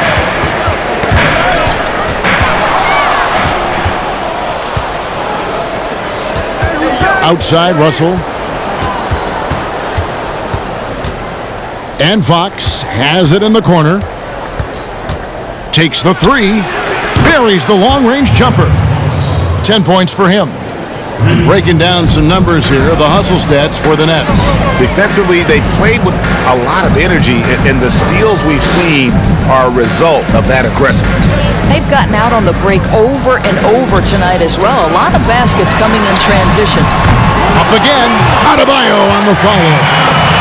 Outside Russell. And Fox has it in the corner. Takes the 3. Buries the long-range jumper. 10 points for him. And breaking down some numbers here, the hustle stats for the Nets. Defensively, they played with a lot of energy, and the steals we've seen are a result of that aggressiveness. They've gotten out on the break over and over tonight as well. A lot of baskets coming in transition. Up again, Adebayo on the follow.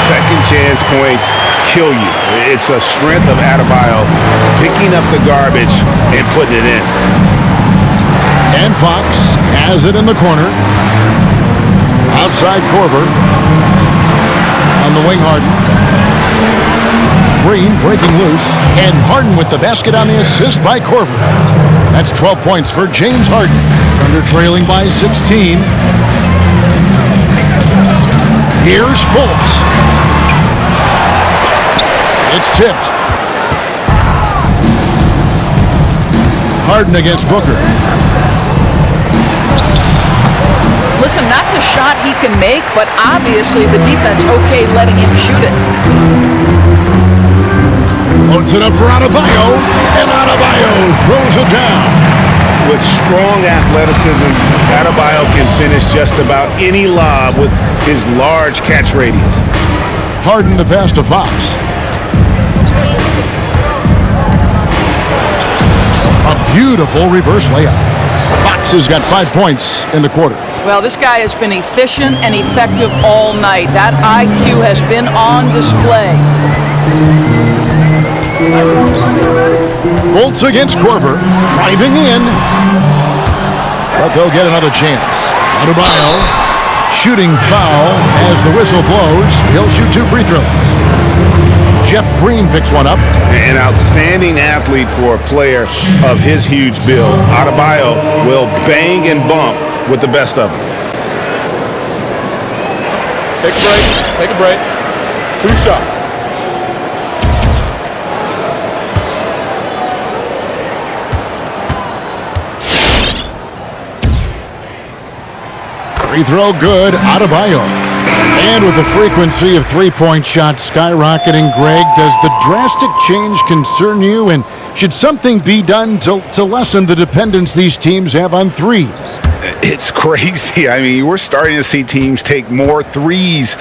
Second chance points kill you. It's a strength of Adebayo picking up the garbage and putting it in. And Fox has it in the corner. Outside Korver. On the wing, Harden. Green breaking loose. And Harden with the basket on the assist by Korver. That's 12 points for James Harden. Thunder trailing by 16. Here's Fultz. It's tipped. Harden against Booker. Listen, that's a shot he can make, but obviously the defense okay letting him shoot it. Loads it up for Adebayo, and Adebayo throws it down. With strong athleticism, Adebayo can finish just about any lob with his large catch radius. Harden the pass to Fox. A beautiful reverse layup. Fox has got 5 points in the quarter. Well, this guy has been efficient and effective all night. That IQ has been on display. Fultz against Korver, driving in. But they'll get another chance. Adebayo, shooting foul as the whistle blows. He'll shoot 2 free throws. Jeff Green picks one up. An outstanding athlete for a player of his huge build. Adebayo will bang and bump with the best of them. Take a break. Take a break. 2 shots. Free throw good, Adebayo. And with the frequency of three-point shots skyrocketing, Greg, does the drastic change concern you? And should something be done to lessen the dependence these teams have on threes? It's crazy. I mean, we're starting to see teams take more threes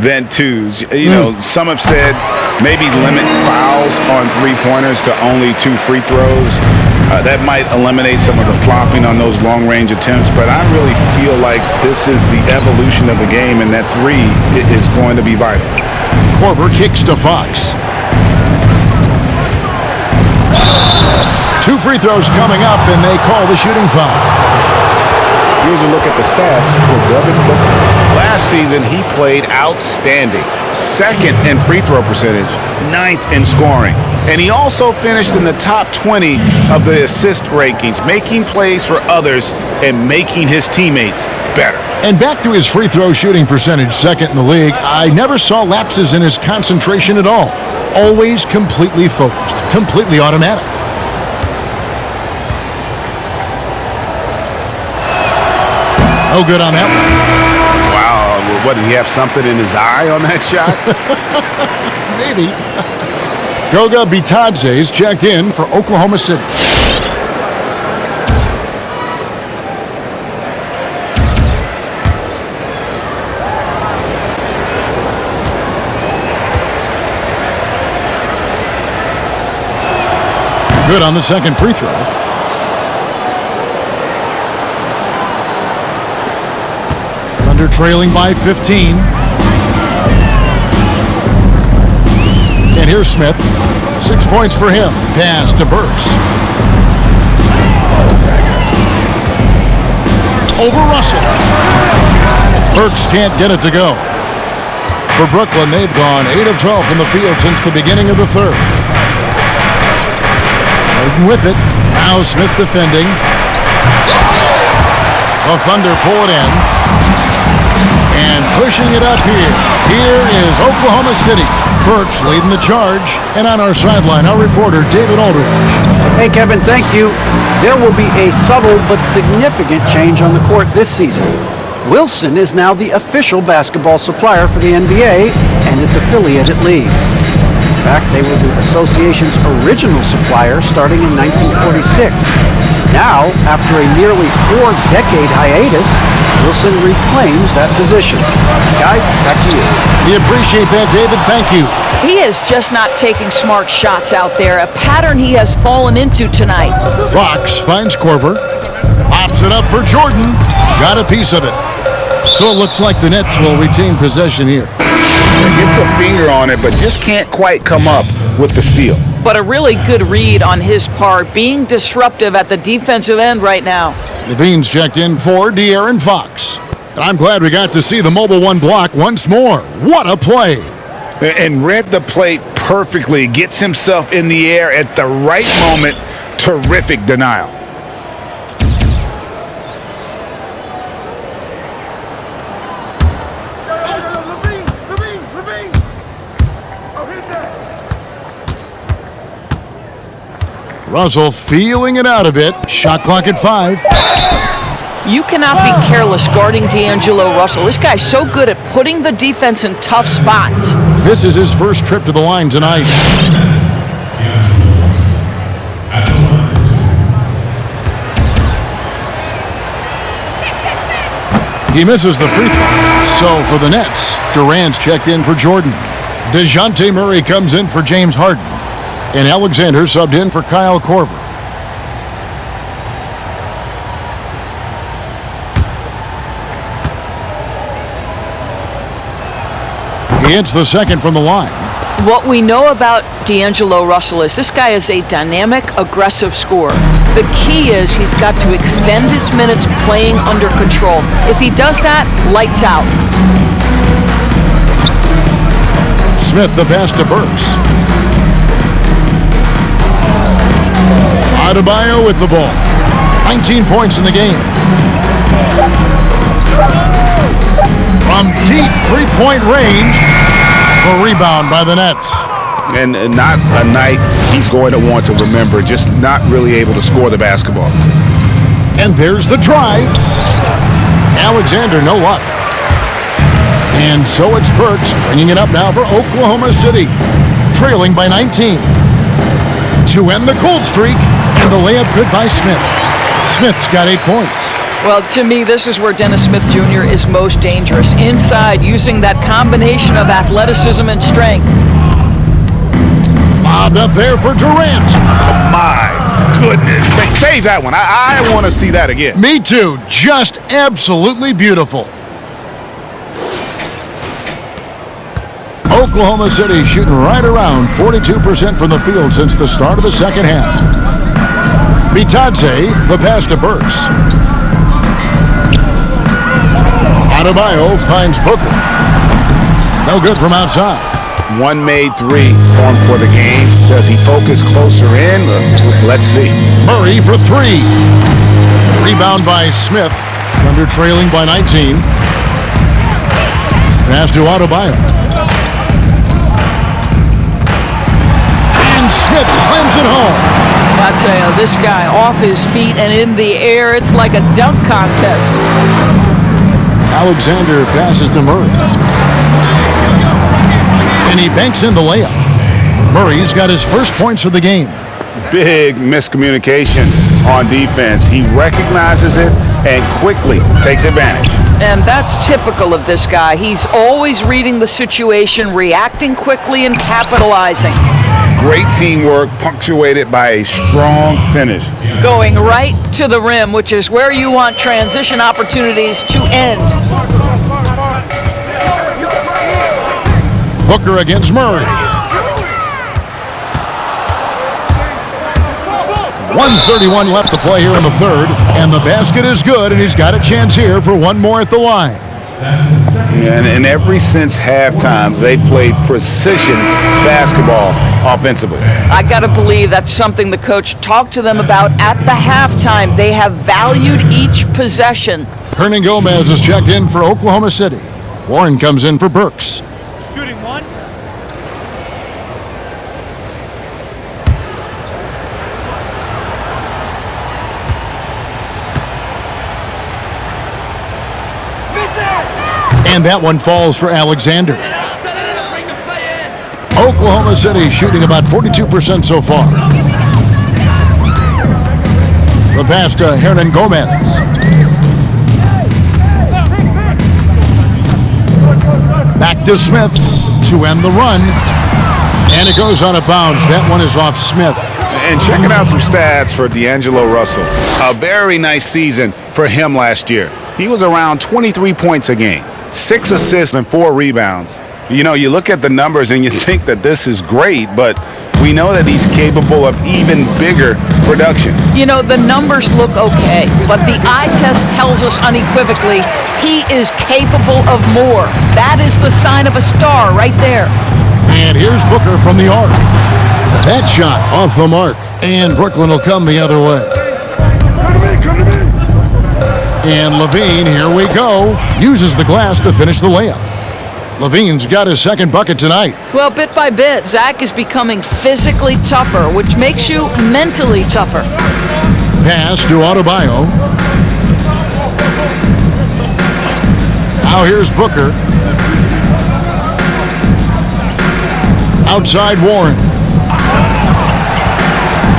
than twos. You know, some have said maybe limit fouls on three-pointers to only 2 free throws. That might eliminate some of the flopping on those long-range attempts, but I really feel like this is the evolution of the game, and that 3 is going to be vital. Korver kicks to Fox. 2 free throws coming up, and they call the shooting foul. Here's a look at the stats for Devin Booker. Last season, he played outstanding. 2nd in free throw percentage, 9th in scoring. And he also finished in the top 20 of the assist rankings, making plays for others and making his teammates better. And back to his free throw shooting percentage, 2nd in the league, I never saw lapses in his concentration at all. Always completely focused, completely automatic. No good on that one. Wow, what, did he have something in his eye on that shot? Maybe. Goga Bitadze's checked in for Oklahoma City. Good on the 2nd free throw. Thunder trailing by 15. And here's Smith. 6 points for him. Pass to Burks. Over Russell. Burks can't get it to go. For Brooklyn, they've gone 8 of 12 from the field since the beginning of the 3rd. Harden with it. Now Smith defending. The Thunder pull it in. And pushing it up here. Here is Oklahoma City. Burks leading the charge. And on our sideline, our reporter, David Aldridge. Hey, Kevin, thank you. There will be a subtle but significant change on the court this season. Wilson is now the official basketball supplier for the NBA and its affiliated leagues. In fact, they were the association's original supplier starting in 1946. Now, after a nearly 4-decade hiatus, Wilson reclaims that position. Guys, back to you. We appreciate that, David. Thank you. He is just not taking smart shots out there, a pattern he has fallen into tonight. Fox finds Korver. Pops it up for Jordan. Got a piece of it. So it looks like the Nets will retain possession here. Gets a finger on it, but just can't quite come up with the steal. But a really good read on his part, being disruptive at the defensive end right now. Levine's checked in for De'Aaron Fox. And I'm glad we got to see the Mobile One block once more. What a play. And read the play perfectly. Gets himself in the air at the right moment. Terrific denial. Russell feeling it out a bit. Shot clock at 5. You cannot be careless guarding D'Angelo Russell. This guy's so good at putting the defense in tough spots. This is his first trip to the line tonight. He misses the free throw. So for the Nets, Durant's checked in for Jordan. DeJounte Murray comes in for James Harden. And Alexander subbed in for Kyle Korver. He hits the second from the line. What we know about D'Angelo Russell is this guy is a dynamic, aggressive scorer. The key is he's got to extend his minutes playing under control. If he does that, lights out. Smith the pass to Burks. Adebayo with the ball. 19 points in the game. From deep three-point range, a rebound by the Nets. And not a night he's going to want to remember, just not really able to score the basketball. And there's the drive. Alexander, no luck. And so it's Burks bringing it up now for Oklahoma City, trailing by 19. To end the cold streak, and the layup good by Smith. Smith's got 8 points. Well, to me, this is where Dennis Smith Jr. is most dangerous. Inside, using that combination of athleticism and strength. Bobbed up there for Durant. My goodness. Save that one. I want to see that again. Me too. Just absolutely beautiful. Oklahoma City shooting right around 42% from the field since the start of the second half. Bitadze, the pass to Burks. Adebayo finds Booker. No good from outside. One made three formed for the game. Does he focus closer in? Let's see. Murray for three. Rebound by Smith. Thunder trailing by 19. Pass to Adebayo. And Smith slams it home. I tell you, this guy off his feet and in the air, it's like a dunk contest. Alexander passes to Murray. And he banks in the layup. Murray's got his first points of the game. Big miscommunication on defense. He recognizes it and quickly takes advantage. And that's typical of this guy. He's always reading the situation, reacting quickly, and capitalizing. Great teamwork punctuated by a strong finish. Going right to the rim, which is where you want transition opportunities to end. Booker against Murray. 1:31 left to play here in the third, and the basket is good, and he's got a chance here for one more at the line. And ever since halftime, they've played precision basketball offensively. I got to believe that's something the coach talked to them about at the halftime. They have valued each possession. Hernan Gomez is checked in for Oklahoma City. Warren comes in for Burks. Shooting one. And that one falls for Alexander. Oklahoma City shooting about 42% so far. The pass to Hernan Gomez. Back to Smith to end the run. And it goes out of bounds. That one is off Smith. And checking out some stats for D'Angelo Russell. A very nice season for him last year. He was around 23 points a game, 6 assists and 4 rebounds. You know, you look at the numbers and you think that this is great, but we know that he's capable of even bigger production. You know, the numbers look okay, but the eye test tells us unequivocally he is capable of more. That is the sign of a star right there. And here's Booker from the arc. That shot off the mark, and Brooklyn will come the other way. Come to me. And Levine, here we go, uses the glass to finish the layup. Levine's got his second bucket tonight. Well, bit by bit, Zach is becoming physically tougher, which makes you mentally tougher. Pass to Adebayo. Now here's Booker. Outside Warren.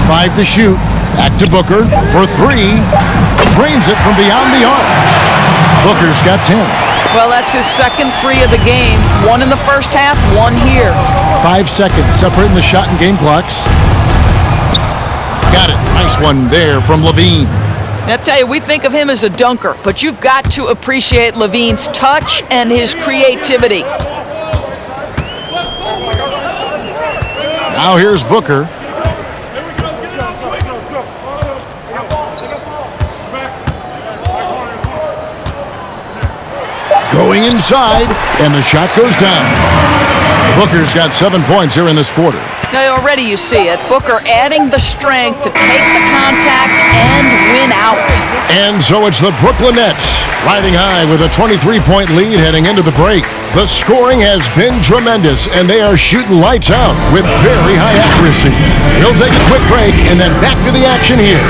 5 to shoot. Back to Booker for 3. Drains it from beyond the arc. Booker's got 10. Well, that's his second 3 of the game. 1 in the first half, 1 here. 5 seconds separating the shot and game clocks. Got it. Nice one there from Levine. I tell you, we think of him as a dunker, but you've got to appreciate Levine's touch and his creativity. Now here's Booker. Going inside, and the shot goes down. Booker's got 7 points here in this quarter. Now, already you see it. Booker adding the strength to take the contact and win out. And so it's the Brooklyn Nets riding high with a 23-point lead heading into the break. The scoring has been tremendous, and they are shooting lights out with very high accuracy. We'll take a quick break and then back to the action here.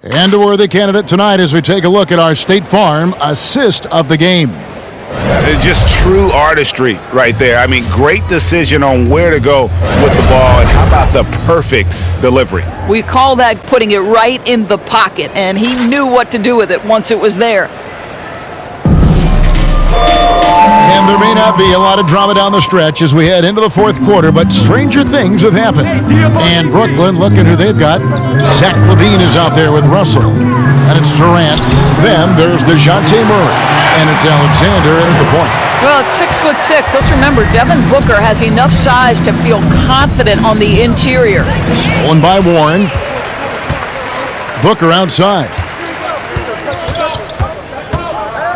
And a worthy candidate tonight as we take a look at our State Farm assist of the game. Just true artistry right there. I mean, great decision on where to go with the ball. And how about the perfect delivery? We call that putting it right in the pocket, and he knew what to do with it once it was there. And there may not be a lot of drama down the stretch as we head into the fourth quarter, but stranger things have happened. And Brooklyn, looking who they've got. Zach LaVine is out there with Russell. And it's Durant. Then there's DeJounte Murray. And it's Alexander at the point. Well, at 6'6", let's remember, Devin Booker has enough size to feel confident on the interior. Stolen by Warren. Booker outside.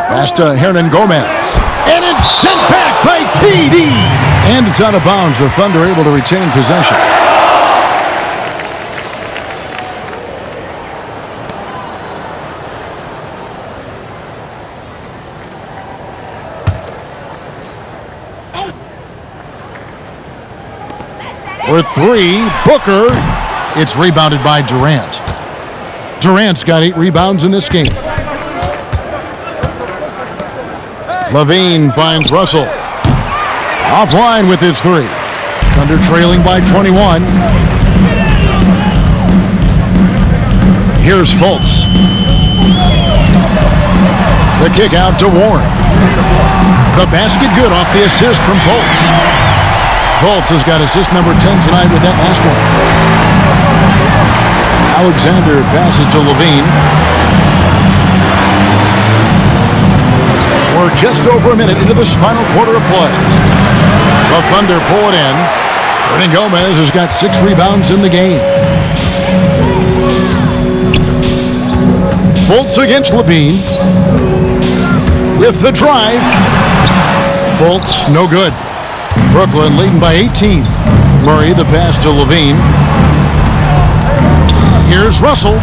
Pass to Hernan Gomez. And it's sent back by PD. And it's out of bounds. The Thunder able to retain possession. For 3, Booker. It's rebounded by Durant. Durant's got 8 rebounds in this game. LaVine finds Russell. Offline with his 3. Thunder trailing by 21. Here's Fultz. The kick out to Warren. The basket good off the assist from Fultz. Fultz has got assist number 10 tonight with that last one. Alexander passes to LaVine. We're just over a minute into this final quarter of play. The Thunder pull it in. Hernan Gomez has got 6 rebounds in the game. Fultz against LaVine. With the drive. Fultz, no good. Brooklyn leading by 18. Murray, the pass to LaVine. Here's Russell.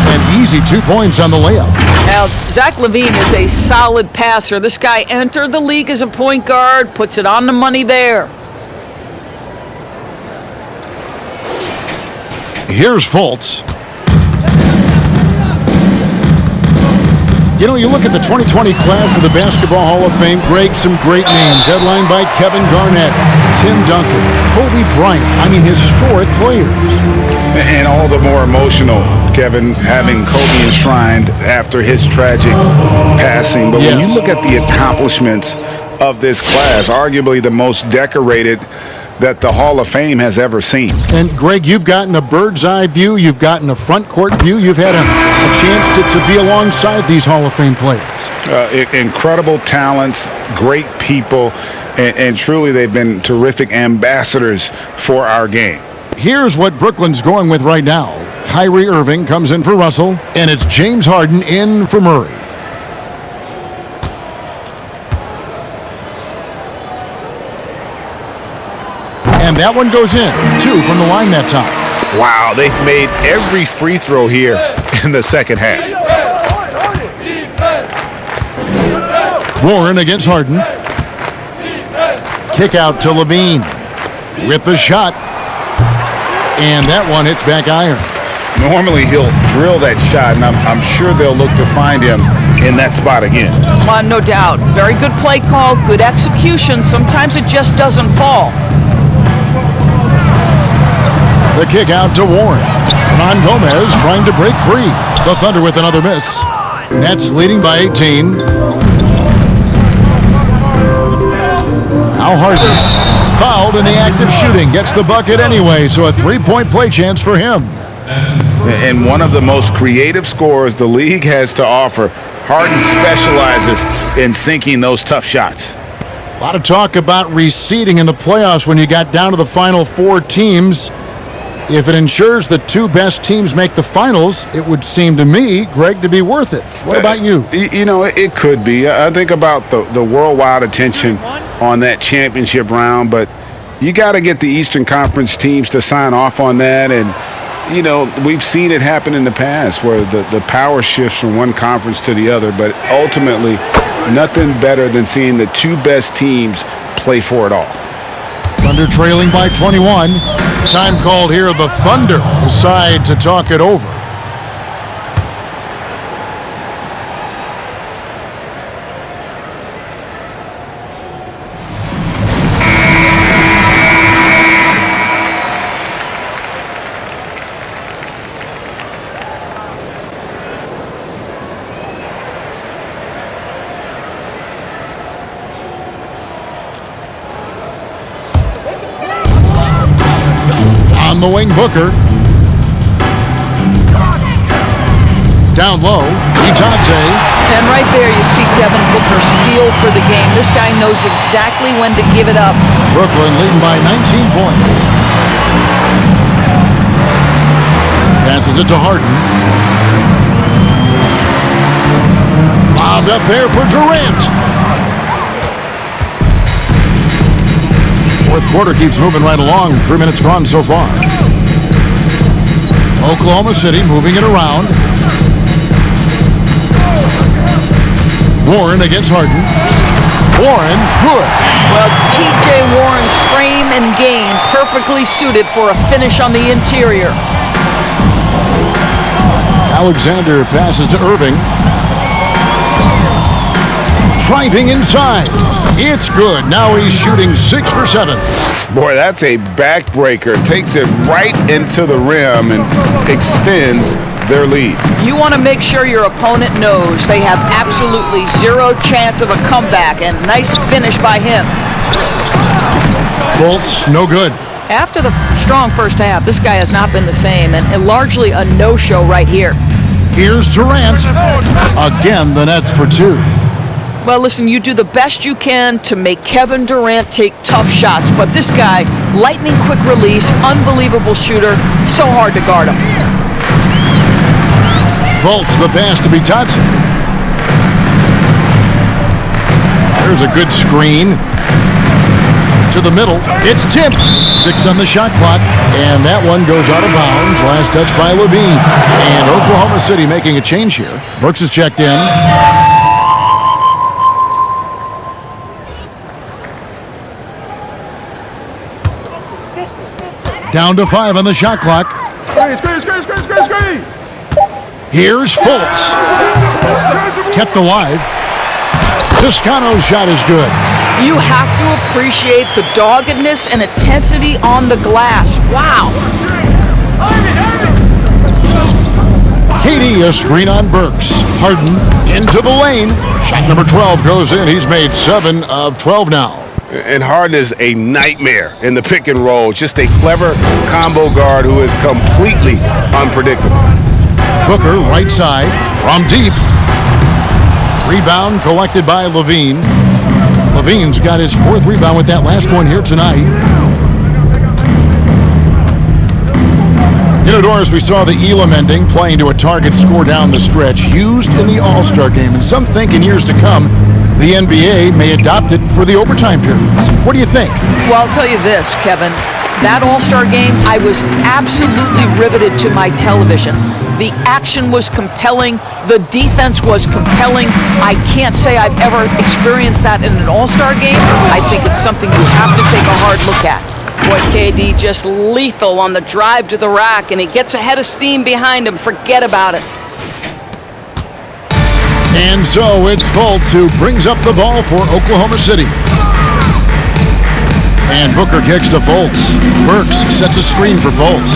An easy 2 points on the layup. Now, Zach LaVine is a solid passer. This guy entered the league as a point guard, puts it on the money there. Here's Fultz. You know, you look at the 2020 class for the Basketball Hall of Fame, Greg, some great names. Headlined by Kevin Garnett, Tim Duncan, Kobe Bryant. I mean, historic players. And all the more emotional, Kevin, having Kobe enshrined after his tragic passing. But when you look at the accomplishments of this class, arguably the most decorated that the Hall of Fame has ever seen. And, Greg, you've gotten a bird's eye view. You've gotten a front court view. You've had a chance to be alongside these Hall of Fame players. Incredible talents, great people, and truly they've been terrific ambassadors for our game. Here's what Brooklyn's going with right now. Kyrie Irving comes in for Russell, and it's James Harden in for Murray. And that one goes in. 2 from the line that time. Wow, they've made every free throw here in the second half. Warren against Harden. Kick out to Levine with the shot. And that one hits back iron. Normally he'll drill that shot, and I'm sure they'll look to find him in that spot again. No doubt. Very good play call, good execution. Sometimes it just doesn't fall. The kick out to Warren. Hernan Gomez trying to break free. The Thunder with another miss. Nets leading by 18. Al Harden fouled in the act of shooting. Gets the bucket anyway, so a three-point play chance for him. And one of the most creative scorers the league has to offer. Harden specializes in sinking those tough shots. A lot of talk about reseeding in the playoffs when you got down to the final 4 teams. If it ensures the 2 best teams make the finals, it would seem to me, Greg, to be worth it. What about you? You know, it could be. I think about the worldwide attention on that championship round, but you got to get the Eastern Conference teams to sign off on that. And, you know, we've seen it happen in the past where the power shifts from one conference to the other, but ultimately nothing better than seeing the 2 best teams play for it all. Thunder trailing by 21. Time called here. The Thunder decide to talk it over. On the wing, Booker. Down low, Itaze. And right there you see Devin Booker's feel for the game. This guy knows exactly when to give it up. Brooklyn leading by 19 points. Passes it to Harden. Lobbed up there for Durant. Fourth quarter keeps moving right along. 3 minutes gone so far. Oklahoma City moving it around. Warren against Harden. Warren, good. Well, T.J. Warren's frame and game perfectly suited for a finish on the interior. Alexander passes to Irving. Driving inside. It's good. Now he's shooting 6 for 7. Boy, that's a backbreaker. Takes it right into the rim and extends their lead. You want to make sure your opponent knows they have absolutely zero chance of a comeback, and nice finish by him. Fultz, no good. After the strong first half, this guy has not been the same, and largely a no-show right here. Here's Durant. Again, the Nets for 2. Well, listen, you do the best you can to make Kevin Durant take tough shots, but this guy, lightning quick release, unbelievable shooter, so hard to guard him. Fultz, the pass to Itaze. There's a good screen. To the middle. It's tipped. 6 on the shot clock. And that one goes out of bounds. Last touch by Levine. And Oklahoma City making a change here. Brooks is checked in. Down to 5 on the shot clock. Screen. Here's Fultz. Kept alive. Toscano's shot is good. You have to appreciate the doggedness and intensity on the glass. Wow. Katie, a screen on Burks. Harden into the lane. Shot number 12 goes in. He's made 7 of 12 now. And Harden is a nightmare in the pick and roll. Just a clever combo guard who is completely unpredictable. Booker, right side, from deep. Rebound collected by Levine. Levine's got his 4th rebound with that last one here tonight. You know, Doris, we saw the Elam ending, playing to a target score down the stretch, used in the All-Star game, and some think in years to come, the NBA may adopt it for the overtime periods. What do you think? Well, I'll tell you this, Kevin. That All-Star game, I was absolutely riveted to my television. The action was compelling. The defense was compelling. I can't say I've ever experienced that in an All-Star game. I think it's something you have to take a hard look at. Boy, KD just lethal on the drive to the rack, and he gets ahead of steam behind him. Forget about it. And so it's Fultz who brings up the ball for Oklahoma City. And Booker kicks to Fultz. Burks sets a screen for Fultz.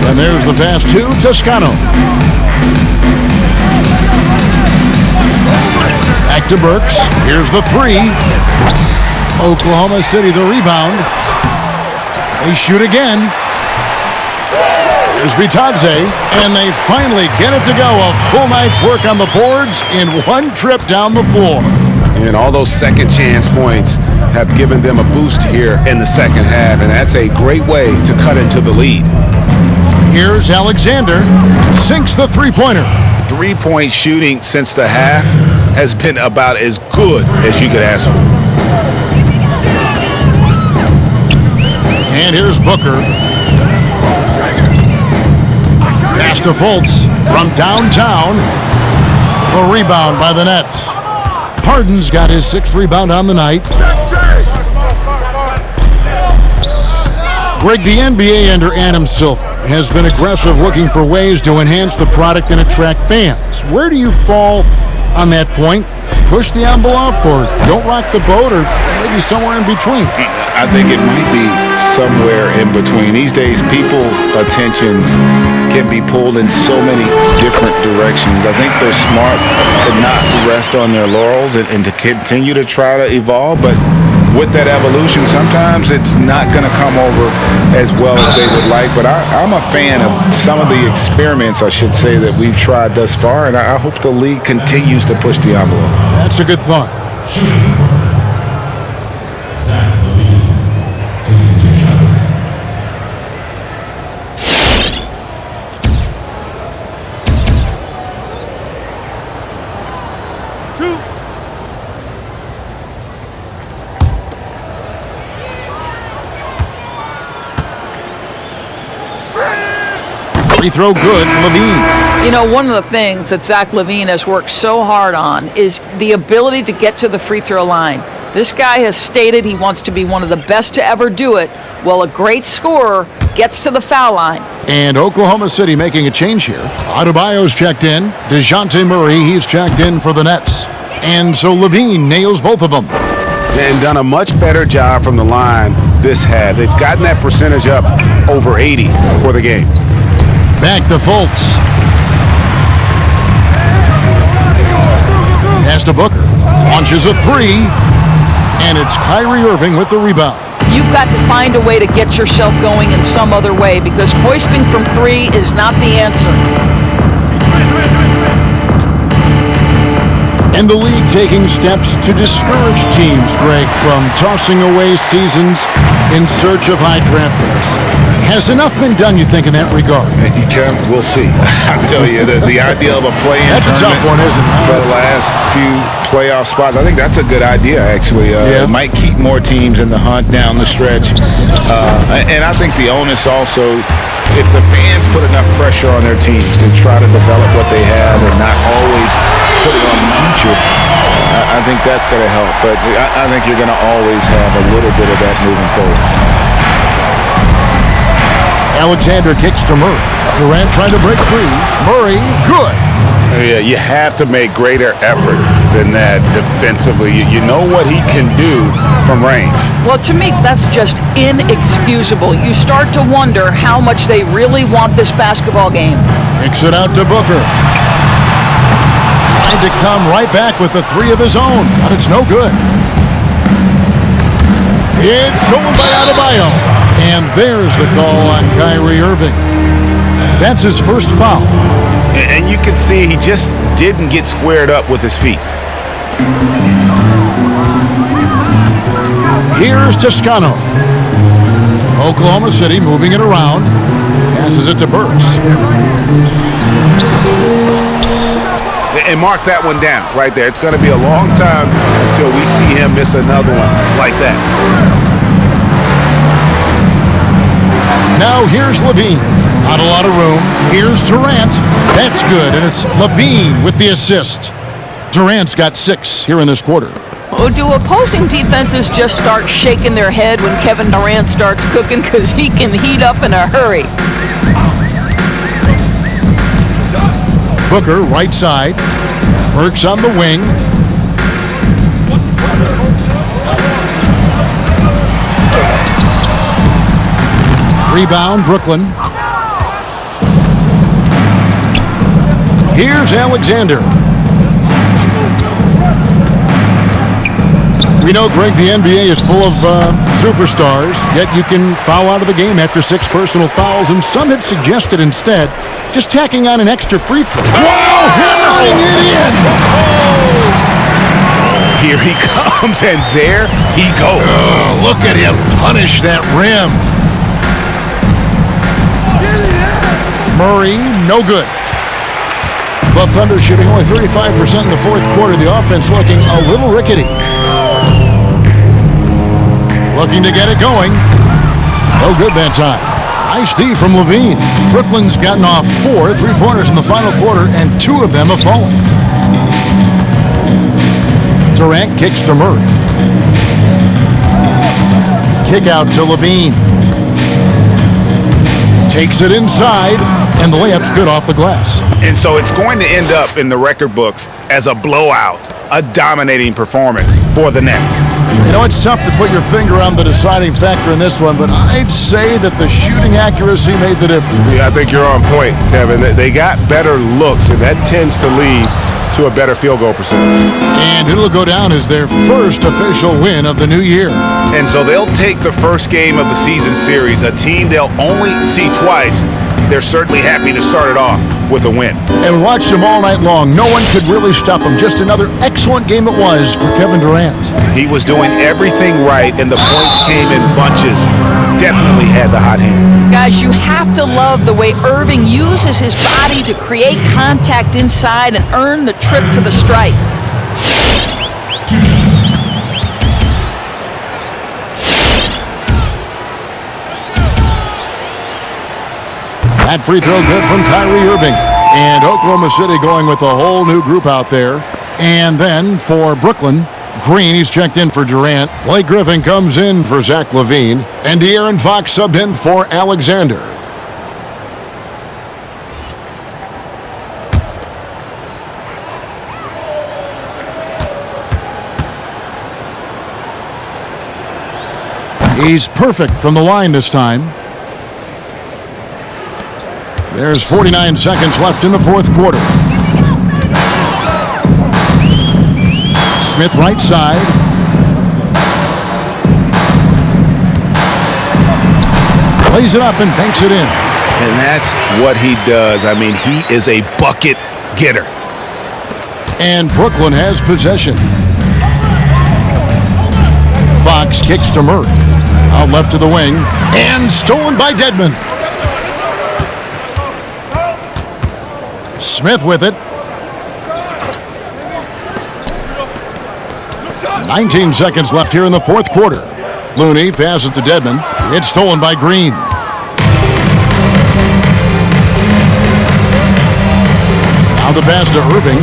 And there's the pass to Toscano. Back to Burks. Here's the three. Oklahoma City the rebound. They shoot again. Here's Bitadze, and they finally get it to go. A full night's work on the boards in one trip down the floor. And all those second chance points have given them a boost here in the second half, and that's a great way to cut into the lead. Here's Alexander, sinks the three-pointer. Three-point shooting since the half has been about as good as you could ask for. And here's Booker. Pass to Fultz from downtown. A rebound by the Nets. Harden's got his sixth rebound on the night. Greg, the NBA under Adam Silver has been aggressive, looking for ways to enhance the product and attract fans. Where do you fall on that point? Push the envelope or don't rock the boat, or maybe somewhere in between? I think it might be somewhere in between. These days, people's attentions can be pulled in so many different directions. I think they're smart to not rest on their laurels and to continue to try to evolve, but with that evolution, sometimes it's not going to come over as well as they would like. But I'm a fan of some of the experiments, I should say, that we've tried thus far, and I hope the league continues to push the envelope. That's a good thought. Free throw good, LaVine. You know, one of the things that Zach LaVine has worked so hard on is the ability to get to the free throw line. This guy has stated he wants to be one of the best to ever do it. Well, a great scorer gets to the foul line. And Oklahoma City making a change here. Adebayo's checked in. DeJounte Murray, he's checked in for the Nets. And so LaVine nails both of them. And done a much better job from the line this half. They've gotten that percentage up over 80 for the game. Back to Fultz. Pass to Booker. Launches a three. And it's Kyrie Irving with the rebound. You've got to find a way to get yourself going in some other way, because hoisting from three is not the answer. And the league taking steps to discourage teams, Greg, from tossing away seasons in search of high draft picks. Has enough been done, you think, in that regard? We'll see. I tell you, the idea of a play-in that's a tough one, isn't it? For the last few playoff spots, I think that's a good idea, actually. It might keep more teams in the hunt down the stretch. And I think the onus also, if the fans put enough pressure on their teams to try to develop what they have and not always put it on the future, I think that's going to help. But I think you're going to always have a little bit of that moving forward. Alexander kicks to Murray. Durant trying to break free. Murray, good. Yeah, you have to make greater effort than that defensively. You know what he can do from range. Well, to me, that's just inexcusable. You start to wonder how much they really want this basketball game. Kicks it out to Booker. Tried to come right back with the three of his own, but it's no good. It's stolen by Adebayo. And there's the call on Kyrie Irving. That's his first foul. And you can see he just didn't get squared up with his feet. Here's Toscano. Oklahoma City moving it around. Passes it to Burks. And mark that one down right there. It's going to be a long time until we see him miss another one like that. Now here's Levine. Not a lot of room. Here's Durant. That's good, and it's Levine with the assist. Durant's got 6 here in this quarter. Oh, do opposing defenses just start shaking their head when Kevin Durant starts cooking? Because he can heat up in a hurry. Booker, right side. Burks on the wing. Rebound, Brooklyn. Here's Alexander. We know, Greg, the NBA is full of superstars, yet you can foul out of the game after 6 personal fouls, and some have suggested instead just tacking on an extra free throw. Wow, hammering it in! Here he comes, and there he goes. Oh, look at him punish that rim. Murray, no good. The Thunder shooting only 35% in the fourth quarter. The offense looking a little rickety. Looking to get it going. No good that time. Nice D from Levine. Brooklyn's gotten off 4 3-pointers in the final quarter, and 2 of them have fallen. Durant kicks to Murray. Kick out to Levine. Takes it inside, and the layup's good off the glass. And so it's going to end up in the record books as a blowout, a dominating performance for the Nets. You know, it's tough to put your finger on the deciding factor in this one, but I'd say that the shooting accuracy made the difference. Yeah, I think you're on point, Kevin. They got better looks, and that tends to lead to a better field goal percentage. And it'll go down as their first official win of the new year. And so they'll take the first game of the season series, a team they'll only see twice. They're certainly happy to start it off with a win. And we watched him all night long. No one could really stop him. Just another excellent game it was for Kevin Durant. He was doing everything right, and the points came in bunches. Definitely had the hot hand. Guys, you have to love the way Irving uses his body to create contact inside and earn the trip to the stripe. That free throw good from Kyrie Irving. And Oklahoma City going with a whole new group out there. And then for Brooklyn, Green, he's checked in for Durant. Blake Griffin comes in for Zach LaVine. And De'Aaron Fox subbed in for Alexander. He's perfect from the line this time. There's 49 seconds left in the fourth quarter. Smith right side. Plays it up and banks it in. And that's what he does. I mean, he is a bucket getter. And Brooklyn has possession. Fox kicks to Murray. Out left to the wing. And stolen by Dedmon. Smith with it. 19 seconds left here in the fourth quarter. Looney passes to Dedmon. It's stolen by Green. Now the pass to Irving.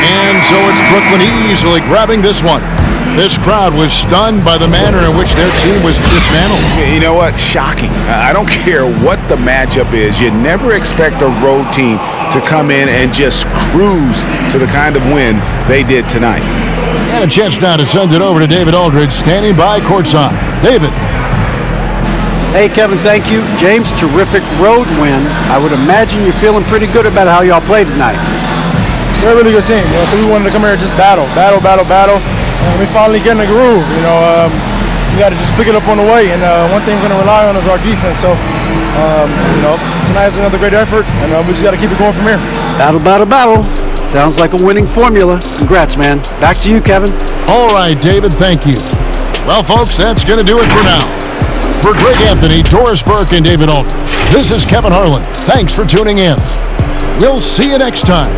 And so it's Brooklyn easily grabbing this one. This crowd was stunned by the manner in which their team was dismantled. You know what? Shocking. I don't care what the matchup is. You never expect a road team to come in and just cruise to the kind of win they did tonight. And a chance now to send it over to David Aldridge, standing by courtside. David. Hey, Kevin, thank you. James, terrific road win. I would imagine you're feeling pretty good about how y'all played tonight. We're a really good team, so we wanted to come here and just battle. And we finally get in the groove, we got to just pick it up on the way. And one thing we're going to rely on is our defense. So, tonight's another great effort, and we just got to keep it going from here. Battle. Sounds like a winning formula. Congrats, man. Back to you, Kevin. All right, David, thank you. Well, folks, that's going to do it for now. For Greg Anthony, Doris Burke, and David Aldridge, this is Kevin Harlan. Thanks for tuning in. We'll see you next time.